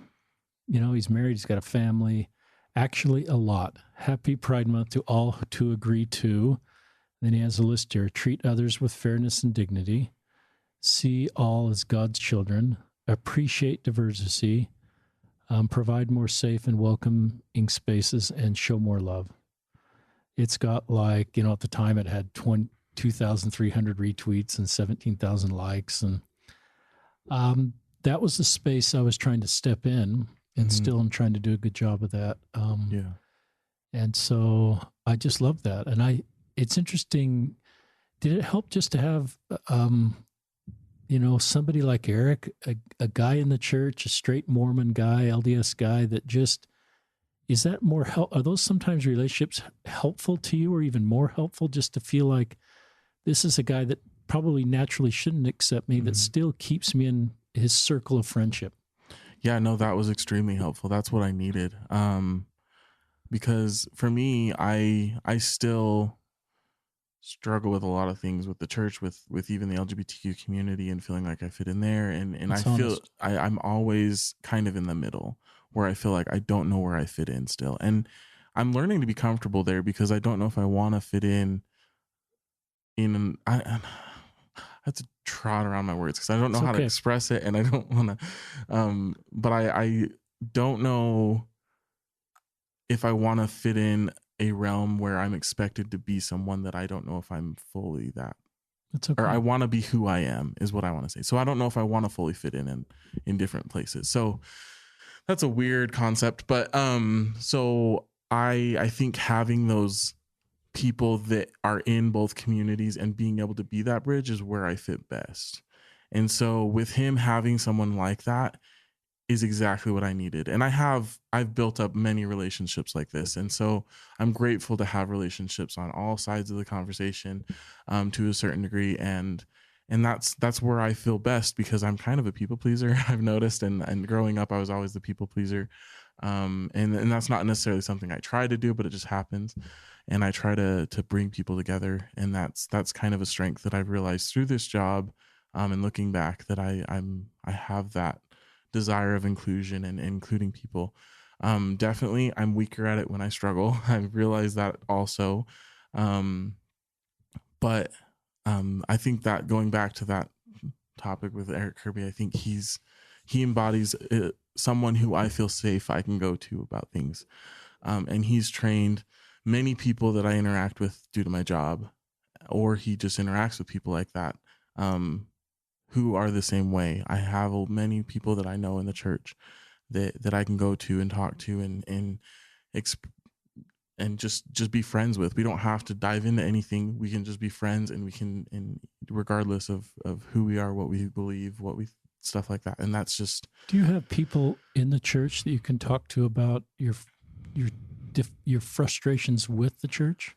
You know, he's married, he's got a family. Actually, a lot. Happy Pride Month to all to agree to. Then he has a list here. Treat others with fairness and dignity. See all as God's children. Appreciate diversity. Provide more safe and welcoming spaces and show more love. It's got like, you know, at the time it had 2,300 retweets and 17,000 likes. And that was the space I was trying to step in. And still I'm trying to do a good job of that. And so I just love that. And it's interesting. Did it help just to have, you know, somebody like Eric, a guy in the church, a straight Mormon guy, LDS guy that just, is that more are those sometimes relationships helpful to you or even more helpful just to feel like this is a guy that probably naturally shouldn't accept me, that still keeps me in his circle of friendship? Yeah, no, that was extremely helpful. That's what I needed. Because for me, I still struggle with a lot of things with the church, with even the LGBTQ community, and feeling like I fit in there. And I feel I'm always kind of in the middle where I feel like I don't know where I fit in still. And I'm learning to be comfortable there because I don't know if I want to fit in I have to trot around my words because I don't know how to express it, and I don't want to, but I don't know if I want to fit in a realm where I'm expected to be someone that I don't know if I'm fully that. That's okay. Or I want to be who I am is what I want to say. So I don't know if I want to fully fit in different places. So that's a weird concept, but so I think having those people that are in both communities and being able to be that bridge is where I fit best. And so with him having someone like that is exactly what I needed. And I've built up many relationships like this. And so I'm grateful to have relationships on all sides of the conversation, to a certain degree. And that's where I feel best because I'm kind of a people pleaser, I've noticed. And growing up, I was always the people pleaser. And that's not necessarily something I try to do, but it just happens. And I try to bring people together. And that's kind of a strength that I've realized through this job. And looking back that I have that desire of inclusion and including people. Definitely I'm weaker at it when I struggle. I've realized that also. But I think that going back to that topic with Eric Kirby, I think he embodies someone who I feel safe I can go to about things. And he's trained many people that I interact with due to my job, or he just interacts with people like that, who are the same way. I have many people that I know in the church that I can go to and talk to and just be friends with. We don't have to dive into anything. We can just be friends, and we can, and regardless of who we are, what we believe, stuff like that. And that's just. Do you have people in the church that you can talk to about your frustrations with the church?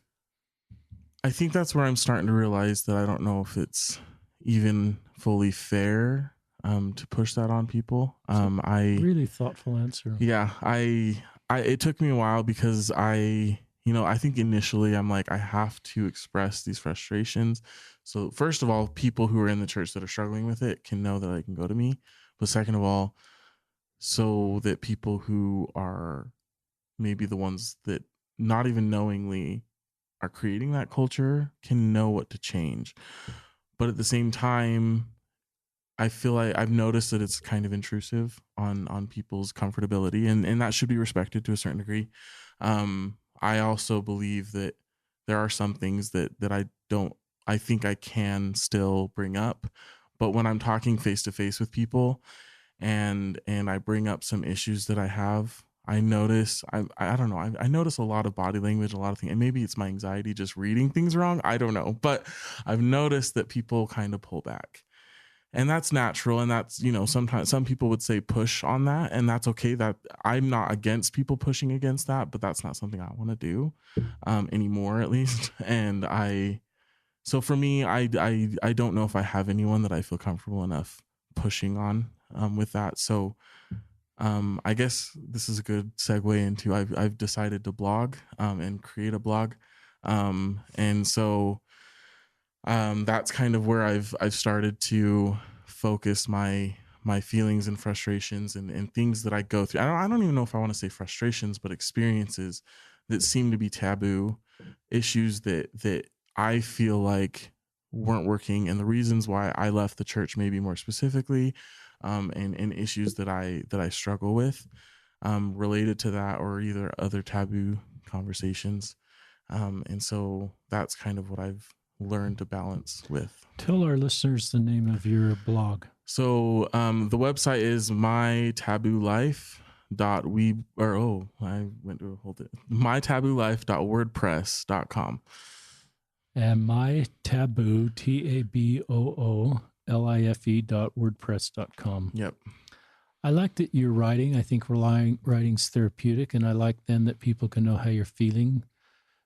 I think that's where I'm starting to realize that I don't know if it's even fully fair. to push that on people. I Really thoughtful answer. Yeah, it took me a while because I think initially I'm like, I have to express these frustrations. So first of all, people who are in the church that are struggling with it can know that they can go to me. But second of all, so that people who are maybe the ones that not even knowingly are creating that culture can know what to change. But at the same time, I feel like I've noticed that it's kind of intrusive on people's comfortability, and that should be respected to a certain degree. I also believe that there are some things that I think I can still bring up, but when I'm talking face to face with people and I bring up some issues that I have, I notice I don't know, I notice a lot of body language, a lot of things, and maybe it's my anxiety just reading things wrong. I don't know, but I've noticed that people kind of pull back. And that's natural. And that's, sometimes some people would say push on that, and that's okay. That I'm not against people pushing against that, but that's not something I want to do anymore, at least. And so for me, I don't know if I have anyone that I feel comfortable enough pushing on with that. So I guess this is a good segue into I've decided to blog and create a blog. And so that's kind of where I've started to focus my feelings and frustrations and things that I go through. I don't even know if I want to say frustrations, but experiences that seem to be taboo, issues that I feel like weren't working, and the reasons why I left the church, maybe more specifically, and issues that I struggle with related to that, or either other taboo conversations. And so that's kind of what I've learned to balance with. Tell our listeners the name of your blog. So the website is mytabooolife.wordpress.com. And my taboo, TABOOLIFE.wordpress.com. Yep. I like that you're writing. I think writing's therapeutic, and I like then that people can know how you're feeling.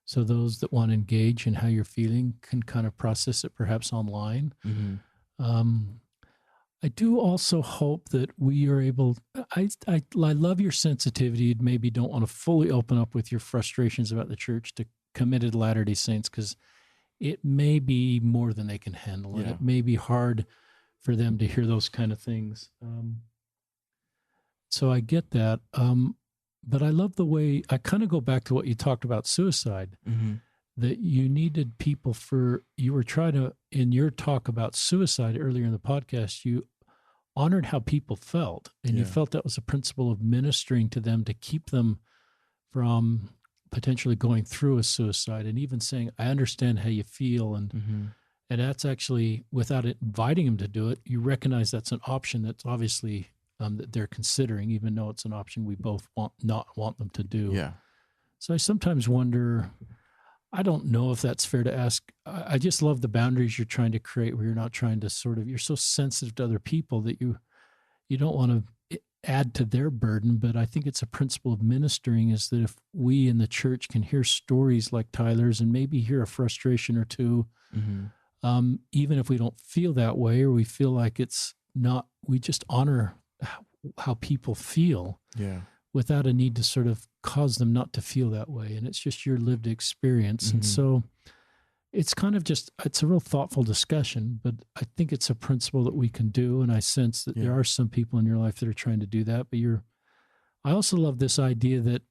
So those that want to engage in how you're feeling can kind of process it perhaps online. Mm-hmm. I do also hope that we are able, I love your sensitivity. You maybe don't want to fully open up with your frustrations about the church to committed Latter-day Saints, because it may be more than they can handle. Yeah. And it may be hard for them to hear those kind of things. So I get that. But I love the way, I kind of go back to what you talked about suicide, Mm-hmm. that you needed people you were trying to, in your talk about suicide earlier in the podcast, you honored how people felt. And you felt that was a principle of ministering to them to keep them from potentially going through a suicide, and even saying, I understand how you feel. And that's actually, without inviting them to do it, you recognize that's an option that's obviously that they're considering, even though it's an option we both not want them to do. Yeah. So I sometimes wonder, I don't know if that's fair to ask. I just love the boundaries you're trying to create, where you're not trying to you're so sensitive to other people that you don't want to add to their burden. But I think it's a principle of ministering, is that if we in the church can hear stories like Tyler's and maybe hear a frustration or two, even if we don't feel that way, or we feel like it's not, we just honor how people feel, without a need to sort of cause them not to feel that way. And it's just your lived experience. And so it's kind of just, it's a real thoughtful discussion, but I think it's a principle that we can do. And I sense that there are some people in your life that are trying to do that, but I also love this idea that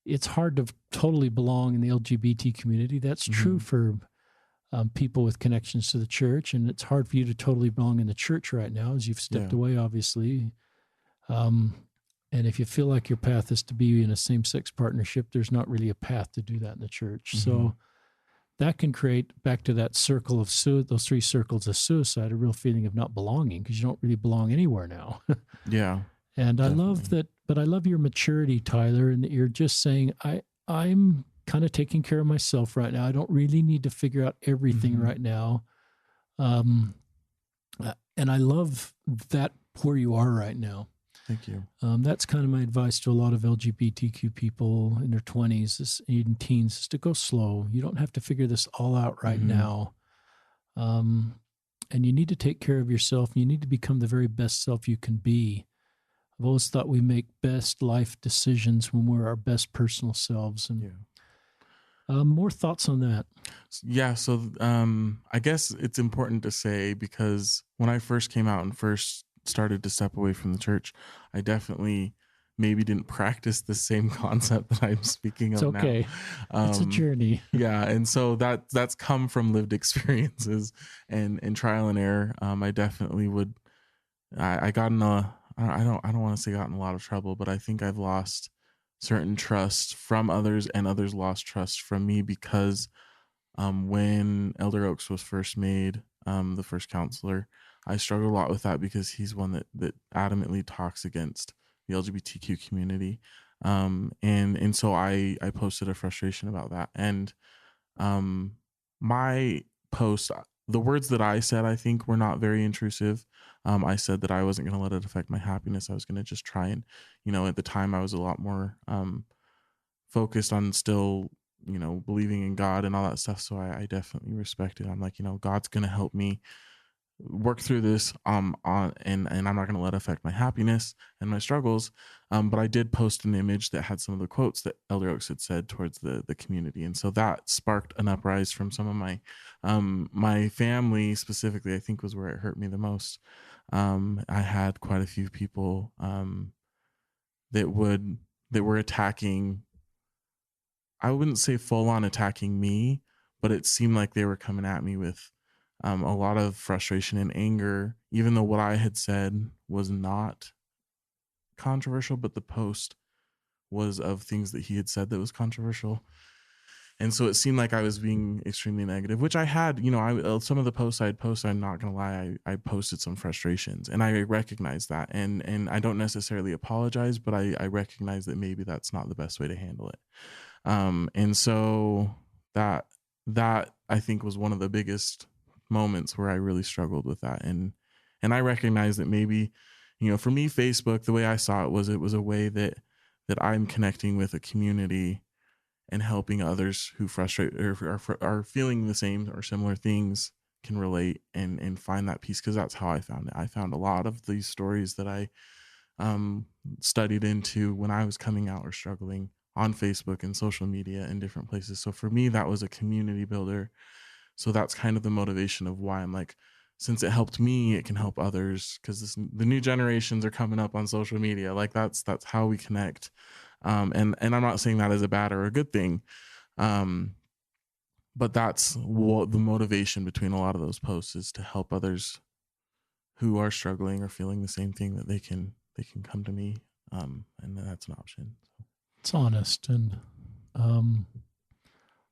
it's hard to totally belong in the LGBT community. That's true for people with connections to the church. And it's hard for you to totally belong in the church right now, as you've stepped away, obviously. And if you feel like your path is to be in a same-sex partnership, there's not really a path to do that in the church. So that can create, back to that circle of those three circles of suicide, a real feeling of not belonging, because you don't really belong anywhere now. Yeah. And definitely. I love that, but I love your maturity, Tyler, and that you're just saying, I'm kind of taking care of myself right now. I don't really need to figure out everything right now. And I love that where you are right now. Thank you. That's kind of my advice to a lot of LGBTQ people in their 20s, even teens, is to go slow. You don't have to figure this all out right now. and you need to take care of yourself. You need to become the very best self you can be. I've always thought we make best life decisions when we're our best personal selves. And more thoughts on that? Yeah. So I guess it's important to say, because when I first came out and first started to step away from the church, I definitely maybe didn't practice the same concept that I'm speaking of It's okay. now. It's a journey. Yeah. And so that's come from lived experiences and trial and error. I definitely I got in I don't want to say got in a lot of trouble, but I think I've lost certain trust from others, and others lost trust from me, because when Elder Oaks was first made the first counselor, I struggled a lot with that, because he's one that adamantly talks against the LGBTQ community. And so I posted a frustration about that. And my post, the words that I said, I think, were not very intrusive. I said that I wasn't going to let it affect my happiness. I was going to just try and, at the time I was a lot more focused on still, believing in God and all that stuff. So I definitely respect it. I'm like, God's going to help me work through this and I'm not going to let it affect my happiness and my struggles. But I did post an image that had some of the quotes that Elder Oaks had said towards the community. And so that sparked an uprise from some of my family specifically, I think was where it hurt me the most. I had quite a few people that were attacking. I wouldn't say full on attacking me, but it seemed like they were coming at me with a lot of frustration and anger, even though what I had said was not controversial, but the post was of things that he had said that was controversial. And so it seemed like I was being extremely negative, which I had, some of the posts I'd posted, I'm not going to lie, I posted some frustrations, and I recognize that. And I don't necessarily apologize, but I recognize that maybe that's not the best way to handle it. And so that I think was one of the biggest moments where I really struggled with that. And I recognize that maybe, for me, Facebook, the way I saw it was a way that I'm connecting with a community and helping others who frustrate or are feeling the same or similar things can relate and find that peace. Cause that's how I found it. I found a lot of these stories that I studied into when I was coming out or struggling on Facebook and social media and different places. So for me, that was a community builder. So that's kind of the motivation of why I'm like, since it helped me, it can help others, because the new generations are coming up on social media. Like that's how we connect. And I'm not saying that as a bad or a good thing. But that's what the motivation between a lot of those posts is, to help others who are struggling or feeling the same thing, that they can come to me. And that's an option. It's honest. And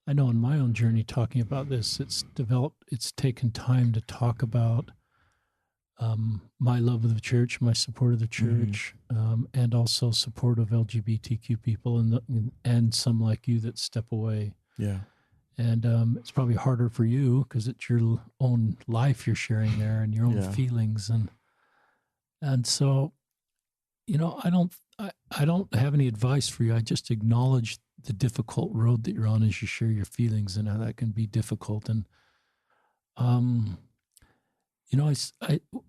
I know in my own journey talking about this, it's taken time to talk about my love of the church, my support of the church, and also support of LGBTQ people and some like you that step away. Yeah. And it's probably harder for you because it's your own life you're sharing there and your own feelings. And so, I don't have any advice for you. I just acknowledge the difficult road that you're on as you share your feelings and how that can be difficult. And, I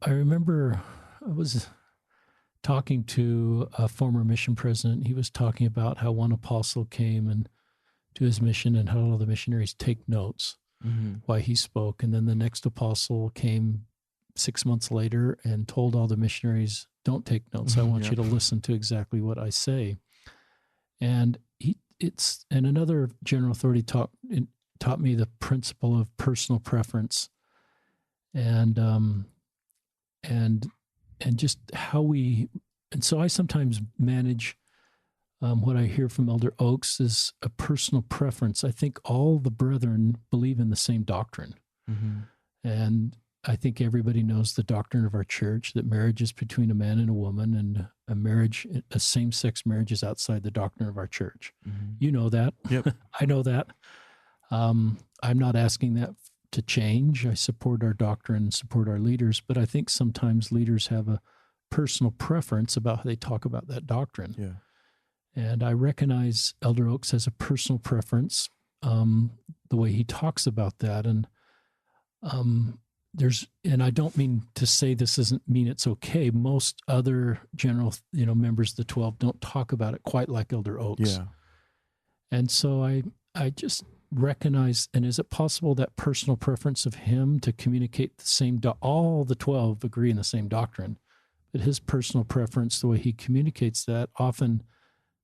remember I was talking to a former mission president. He was talking about how one apostle came and to his mission and how all the missionaries take notes while he spoke. And then the next apostle came 6 months later and told all the missionaries, don't take notes. I want you to listen to exactly what I say. And another general authority taught me the principle of personal preference and just how and so I sometimes manage what I hear from Elder Oaks is a personal preference. I think all the brethren believe in the same doctrine. And I think everybody knows the doctrine of our church, that marriage is between a man and a woman, and a same-sex marriage is outside the doctrine of our church. You know that. Yep. I know that. I'm not asking that to change. I support our doctrine, support our leaders, but I think sometimes leaders have a personal preference about how they talk about that doctrine. Yeah. And I recognize Elder Oaks has a personal preference, the way he talks about that. And and I don't mean to say this doesn't mean it's okay. Most other general, members of the 12 don't talk about it quite like Elder Oaks. Yeah. And so I just recognize, and is it possible that personal preference of him to communicate the same, all the 12 agree in the same doctrine, but his personal preference, the way he communicates that, often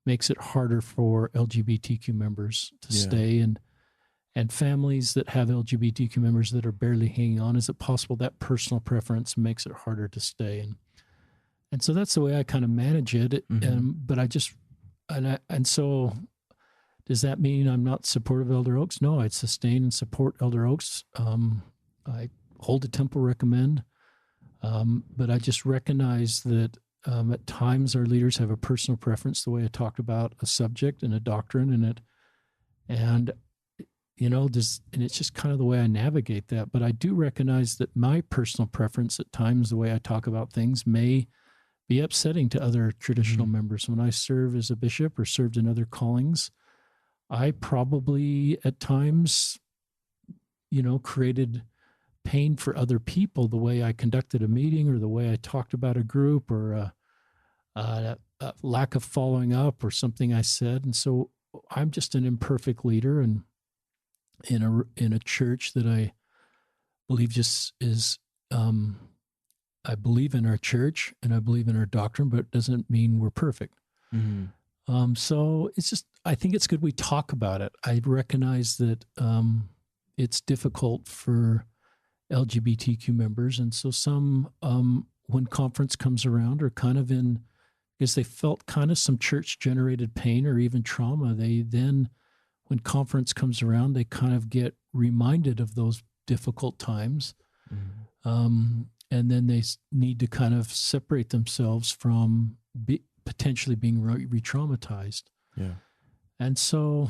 makes it harder for LGBTQ members to stay, and families that have LGBTQ members that are barely hanging on. Is it possible that personal preference makes it harder to stay? And so that's the way I kind of manage it. But I just, and so does that mean I'm not supportive of Elder Oaks? No, I'd sustain and support Elder Oaks. I hold a temple recommend, but I just recognize that at times our leaders have a personal preference, the way I talked about a subject and a doctrine and and it's just kind of the way I navigate that. But I do recognize that my personal preference at times, the way I talk about things, may be upsetting to other traditional members. When I serve as a bishop or served in other callings, I probably at times, created pain for other people, the way I conducted a meeting or the way I talked about a group or a lack of following up or something I said. And so I'm just an imperfect leader, and in a church that I believe just is, I believe in our church and I believe in our doctrine, but it doesn't mean we're perfect. So it's just, I think it's good we talk about it. I recognize that it's difficult for LGBTQ members. And so some, when conference comes around, are kind of because they felt kind of some church-generated pain or even trauma, they then, when conference comes around, they kind of get reminded of those difficult times. And then they need to kind of separate themselves from potentially being re-traumatized. Yeah. And so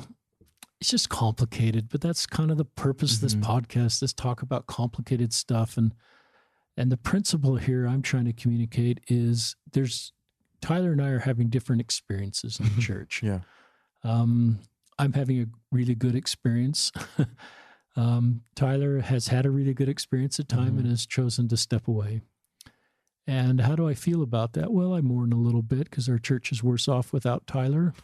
it's just complicated, but that's kind of the purpose of this podcast, is talk about complicated stuff. And the principle here I'm trying to communicate is Tyler and I are having different experiences in the church. Yeah. I'm having a really good experience. Tyler has had a really good experience at time and has chosen to step away. And how do I feel about that? Well, I mourn a little bit because our church is worse off without Tyler.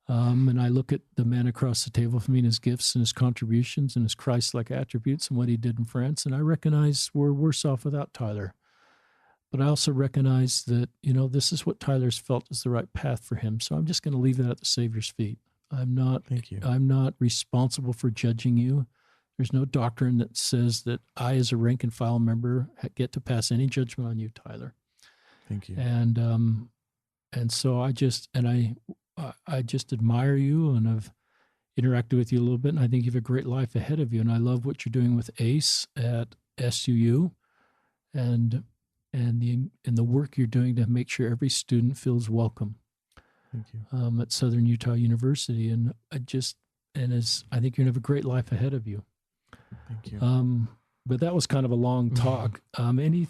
And I look at the man across the table from me and his gifts and his contributions and his Christ-like attributes and what he did in France. And I recognize we're worse off without Tyler. But I also recognize that, this is what Tyler's felt is the right path for him. So I'm just going to leave that at the Savior's feet. Thank you. I'm not responsible for judging you. There's no doctrine that says that I, as a rank and file member, get to pass any judgment on you, Tyler. Thank you. And so I just admire you, and I've interacted with you a little bit, and I think you have a great life ahead of you. And I love what you're doing with ACE at SUU, and the work you're doing to make sure every student feels welcome. Thank you. At Southern Utah University. And I think you're gonna have a great life ahead of you. Thank you. But that was kind of a long talk. Any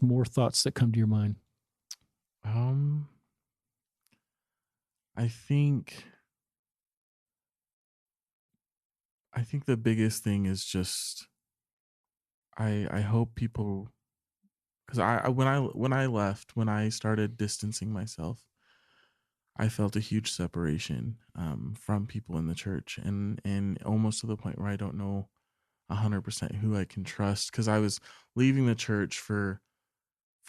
more thoughts that come to your mind? I think the biggest thing is just, I hope people, because when I left, when I started distancing myself, I felt a huge separation from people in the church, and almost to the point where I don't know 100% who I can trust, because I was leaving the church for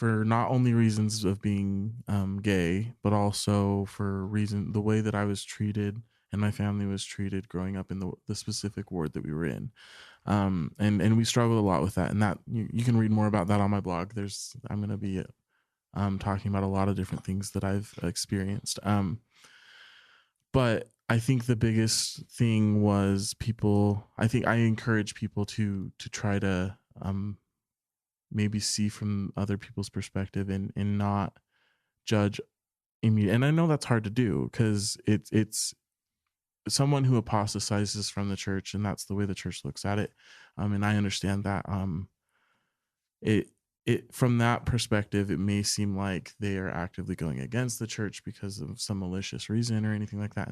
not only reasons of being gay, but also for the way that I was treated and my family was treated growing up in the specific ward that we were in. And we struggled a lot with that, and that you can read more about that on my blog. I'm going to be talking about a lot of different things that I've experienced. But I think the biggest thing was I think I encourage people to try to maybe see from other people's perspective and not judge immediately. And I know that's hard to do, because it's someone who apostatizes from the church, and that's the way the church looks at it. And I understand that. It from that perspective, it may seem like they are actively going against the church because of some malicious reason or anything like that,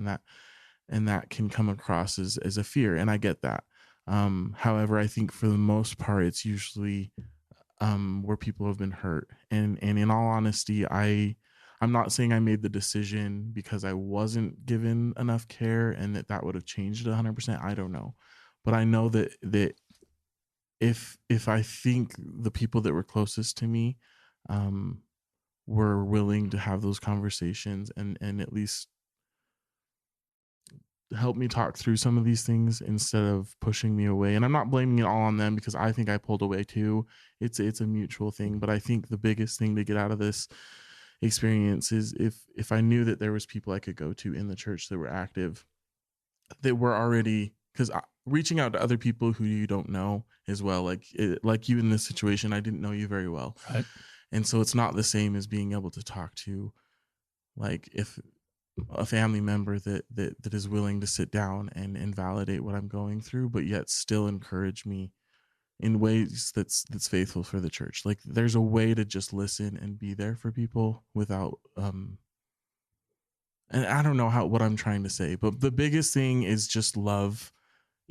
and that can come across as a fear, and I get that. However, I think for the most part, it's usually where people have been hurt. And in all honesty, I'm not saying I made the decision because I wasn't given enough care and that would have changed it 100%. I don't know, but I know that if I think the people that were closest to me um, were willing to have those conversations and at least help me talk through some of these things instead of pushing me away. And I'm not blaming it all on them because I think I pulled away too. It's a mutual thing, but I think the biggest thing to get out of this experience is if I knew that there was people I could go to in the church that were active, that were already, because reaching out to other people who you don't know as well, like you in this situation, I didn't know you very well. Right. And so it's not the same as being able to talk to, like, if a family member that is willing to sit down and validate what I'm going through, but yet still encourage me in ways that's faithful for the church. Like, there's a way to just listen and be there for people without and I don't know what I'm trying to say, but the biggest thing is just love.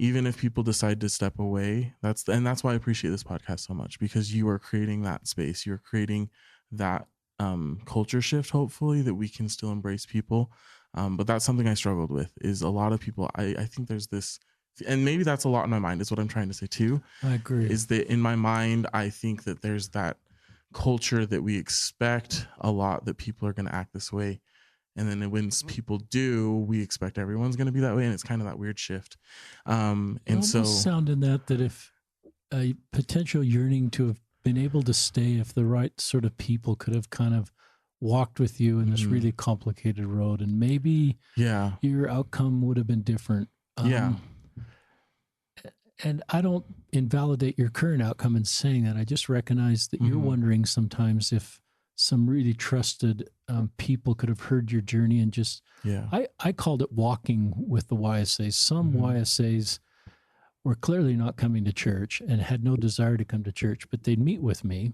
Even if people decide to step away, that's why I appreciate this podcast so much, because you are creating that space. You're creating that culture shift, hopefully, that we can still embrace people. But that's something I struggled with, is a lot of people, I think there's this, and maybe that's a lot in my mind, is what I'm trying to say too. I agree. Is that in my mind, I think that there's that culture that we expect a lot, that people are going to act this way. And then when people do, we expect everyone's going to be that way. And it's kind of that weird shift. And so sound in that if a potential yearning to have been able to stay, if the right sort of people could have kind of walked with you in this really complicated road, and maybe your outcome would have been different. And I don't invalidate your current outcome in saying that. I just recognize that you're wondering sometimes if some really trusted people could have heard your journey and just, I called it walking with the YSAs. Some YSAs were clearly not coming to church and had no desire to come to church, but they'd meet with me.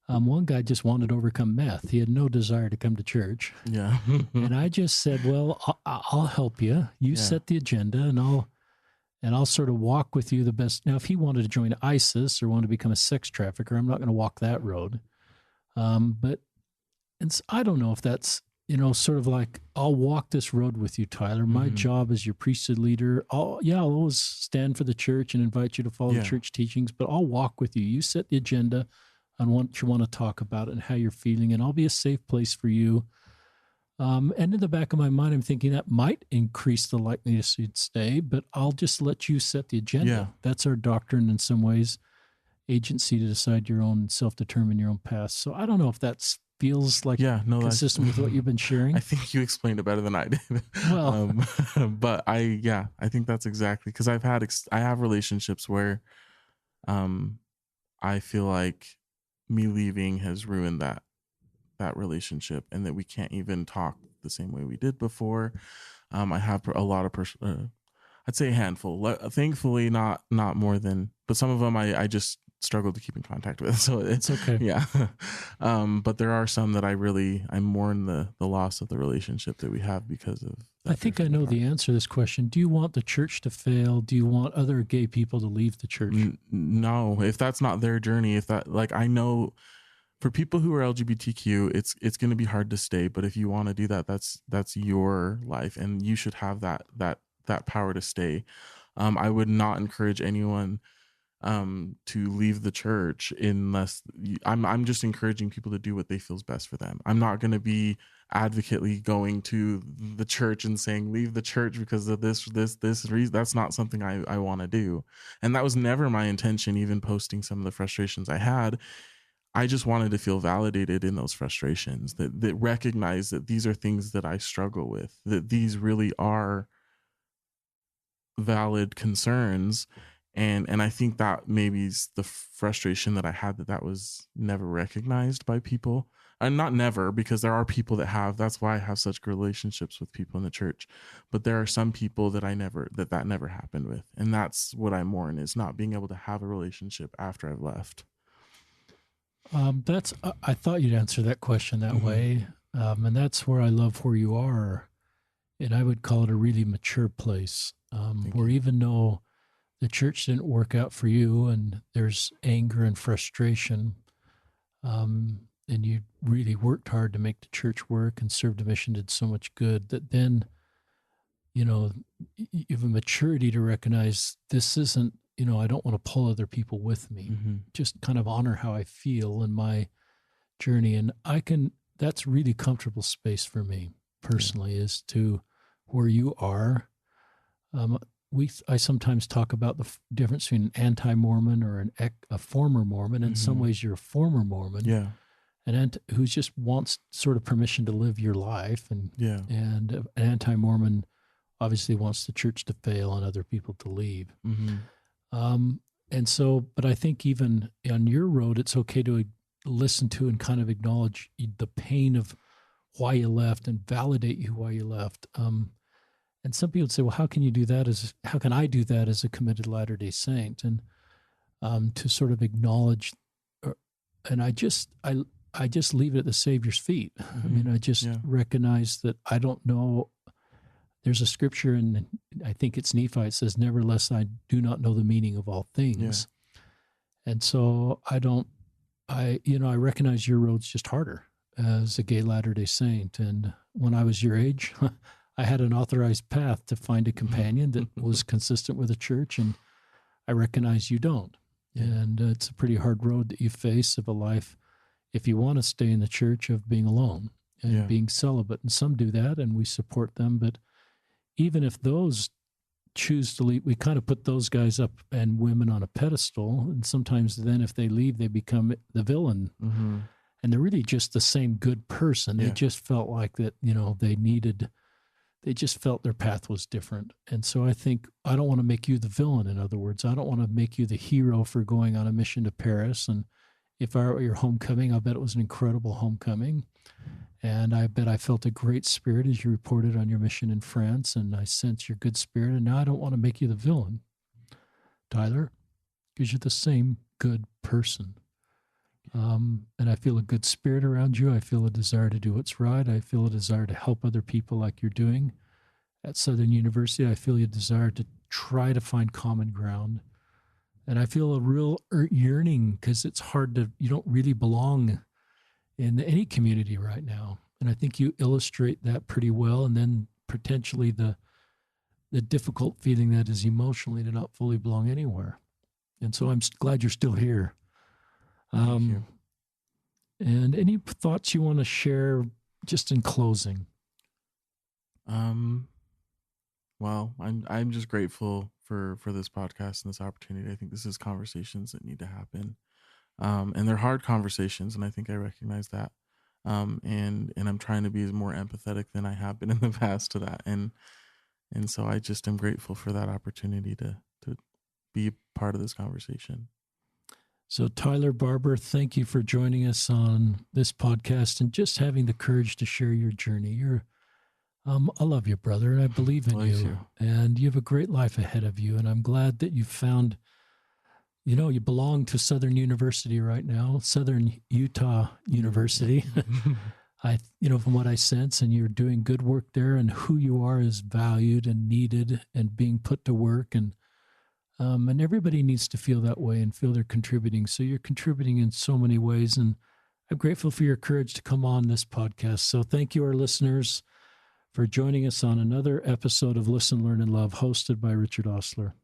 One guy just wanted to overcome meth. He had no desire to come to church. And I just said, well, I'll help you. You set the agenda, and I'll sort of walk with you the best. Now, if he wanted to join ISIS or wanted to become a sex trafficker, I'm not going to walk that road. But I don't know if that's, sort of like, I'll walk this road with you, Tyler. My job as your priesthood leader, I'll always stand for the church and invite you to follow the church teachings, but I'll walk with you. You set the agenda on what you want to talk about and how you're feeling, and I'll be a safe place for you. And in the back of my mind, I'm thinking that might increase the likeliness you'd stay, but I'll just let you set the agenda. That's our doctrine in some ways. Agency to decide your own, self-determine your own path. So I don't know if that feels like consistent with what you've been sharing. I think you explained it better than I did. Well, but I think that's exactly, because I have relationships where I feel like me leaving has ruined that relationship, and that we can't even talk the same way we did before. I have a lot of I'd say a handful. Thankfully, not more than, but some of them I just struggle to keep in contact with. So it's okay. Yeah. But there are some that I mourn the loss of the relationship that we have because of. I think I know the answer to this question. Do you want the church to fail? Do you want other gay people to leave the church? No, if that's not their journey, I know for people who are LGBTQ, it's going to be hard to stay. But if you want to do that, that's your life, and you should have that power to stay. I would not encourage anyone to leave the church unless I'm just encouraging people to do what they feel is best for them. I'm not going to be advocately going to the church and saying leave the church because of this reason. That's not something I want to do, and that was never my intention. Even posting some of the frustrations I had, I just wanted to feel validated in those frustrations, that recognize that these are things that I struggle with, that these really are valid concerns. And I think that maybe is the frustration that I had, that was never recognized by people. And not never, because there are people that have. That's why I have such good relationships with people in the church. But there are some people that that never happened with. And that's what I mourn, is not being able to have a relationship after I've left. I thought you'd answer that question that way. And that's where I love where you are. And I would call it a really mature place, where even though the church didn't work out for you, and there's anger and frustration, and you really worked hard to make the church work and served the mission, did so much good, that then, you know, you have a maturity to recognize this isn't, I don't want to pull other people with me. Mm-hmm. Just kind of honor how I feel in my journey. And that's really comfortable space for me personally, is to where you are. I sometimes talk about the difference between an anti-Mormon or a former Mormon. In some ways, you're a former Mormon. Yeah. Who just wants sort of permission to live your life. And an anti-Mormon obviously wants the church to fail and other people to leave. But I think even on your road, it's okay to listen to and kind of acknowledge the pain of why you left and validate you why you left. And some people would say, well, how can I do that as a committed Latter-day Saint? And to sort of acknowledge, and I just leave it at the Savior's feet. I mean, I just recognize that I don't know. There's a scripture, and I think it's Nephi. It says, nevertheless, I do not know the meaning of all things. Yeah. And so I recognize your road's just harder as a gay Latter-day Saint. And when I was your age, I had an authorized path to find a companion that was consistent with the church, and I recognize you don't. And it's a pretty hard road that you face of a life, if you want to stay in the church, of being alone and being celibate. And some do that, and we support them. But even if those choose to leave, we kind of put those guys up and women on a pedestal. And sometimes then if they leave, they become the villain. And they're really just the same good person. They just felt like that, they just felt their path was different. And so I think I don't want to make you the villain, in other words. I don't want to make you the hero for going on a mission to Paris. And if I were at your homecoming, I bet it was an incredible homecoming. And I bet I felt a great spirit as you reported on your mission in France, and I sense your good spirit. And now I don't want to make you the villain, Tyler, because you're the same good person. And I feel a good spirit around you. I feel a desire to do what's right. I feel a desire to help other people like you're doing at Southern University. I feel a desire to try to find common ground. And I feel a real yearning, because it's hard you don't really belong in any community right now. And I think you illustrate that pretty well. And then potentially the difficult feeling that is emotionally to not fully belong anywhere. And so I'm glad you're still here. Thank you. And any thoughts you want to share just in closing? Well, I'm just grateful for this podcast and this opportunity. I think this is conversations that need to happen. And they're hard conversations, and I think I recognize that. And I'm trying to be more empathetic than I have been in the past to that. And so I just am grateful for that opportunity to be part of this conversation. So Tyler Barber, thank you for joining us on this podcast and just having the courage to share your journey. I love you, brother, and I believe in you. And you have a great life ahead of you. And I'm glad that you found, you belong to Southern University right now, Southern Utah University. From what I sense, and you're doing good work there, and who you are is valued and needed and being put to work. And everybody needs to feel that way and feel they're contributing. So you're contributing in so many ways. And I'm grateful for your courage to come on this podcast. So thank you, our listeners, for joining us on another episode of Listen, Learn, and Love, hosted by Richard Osler.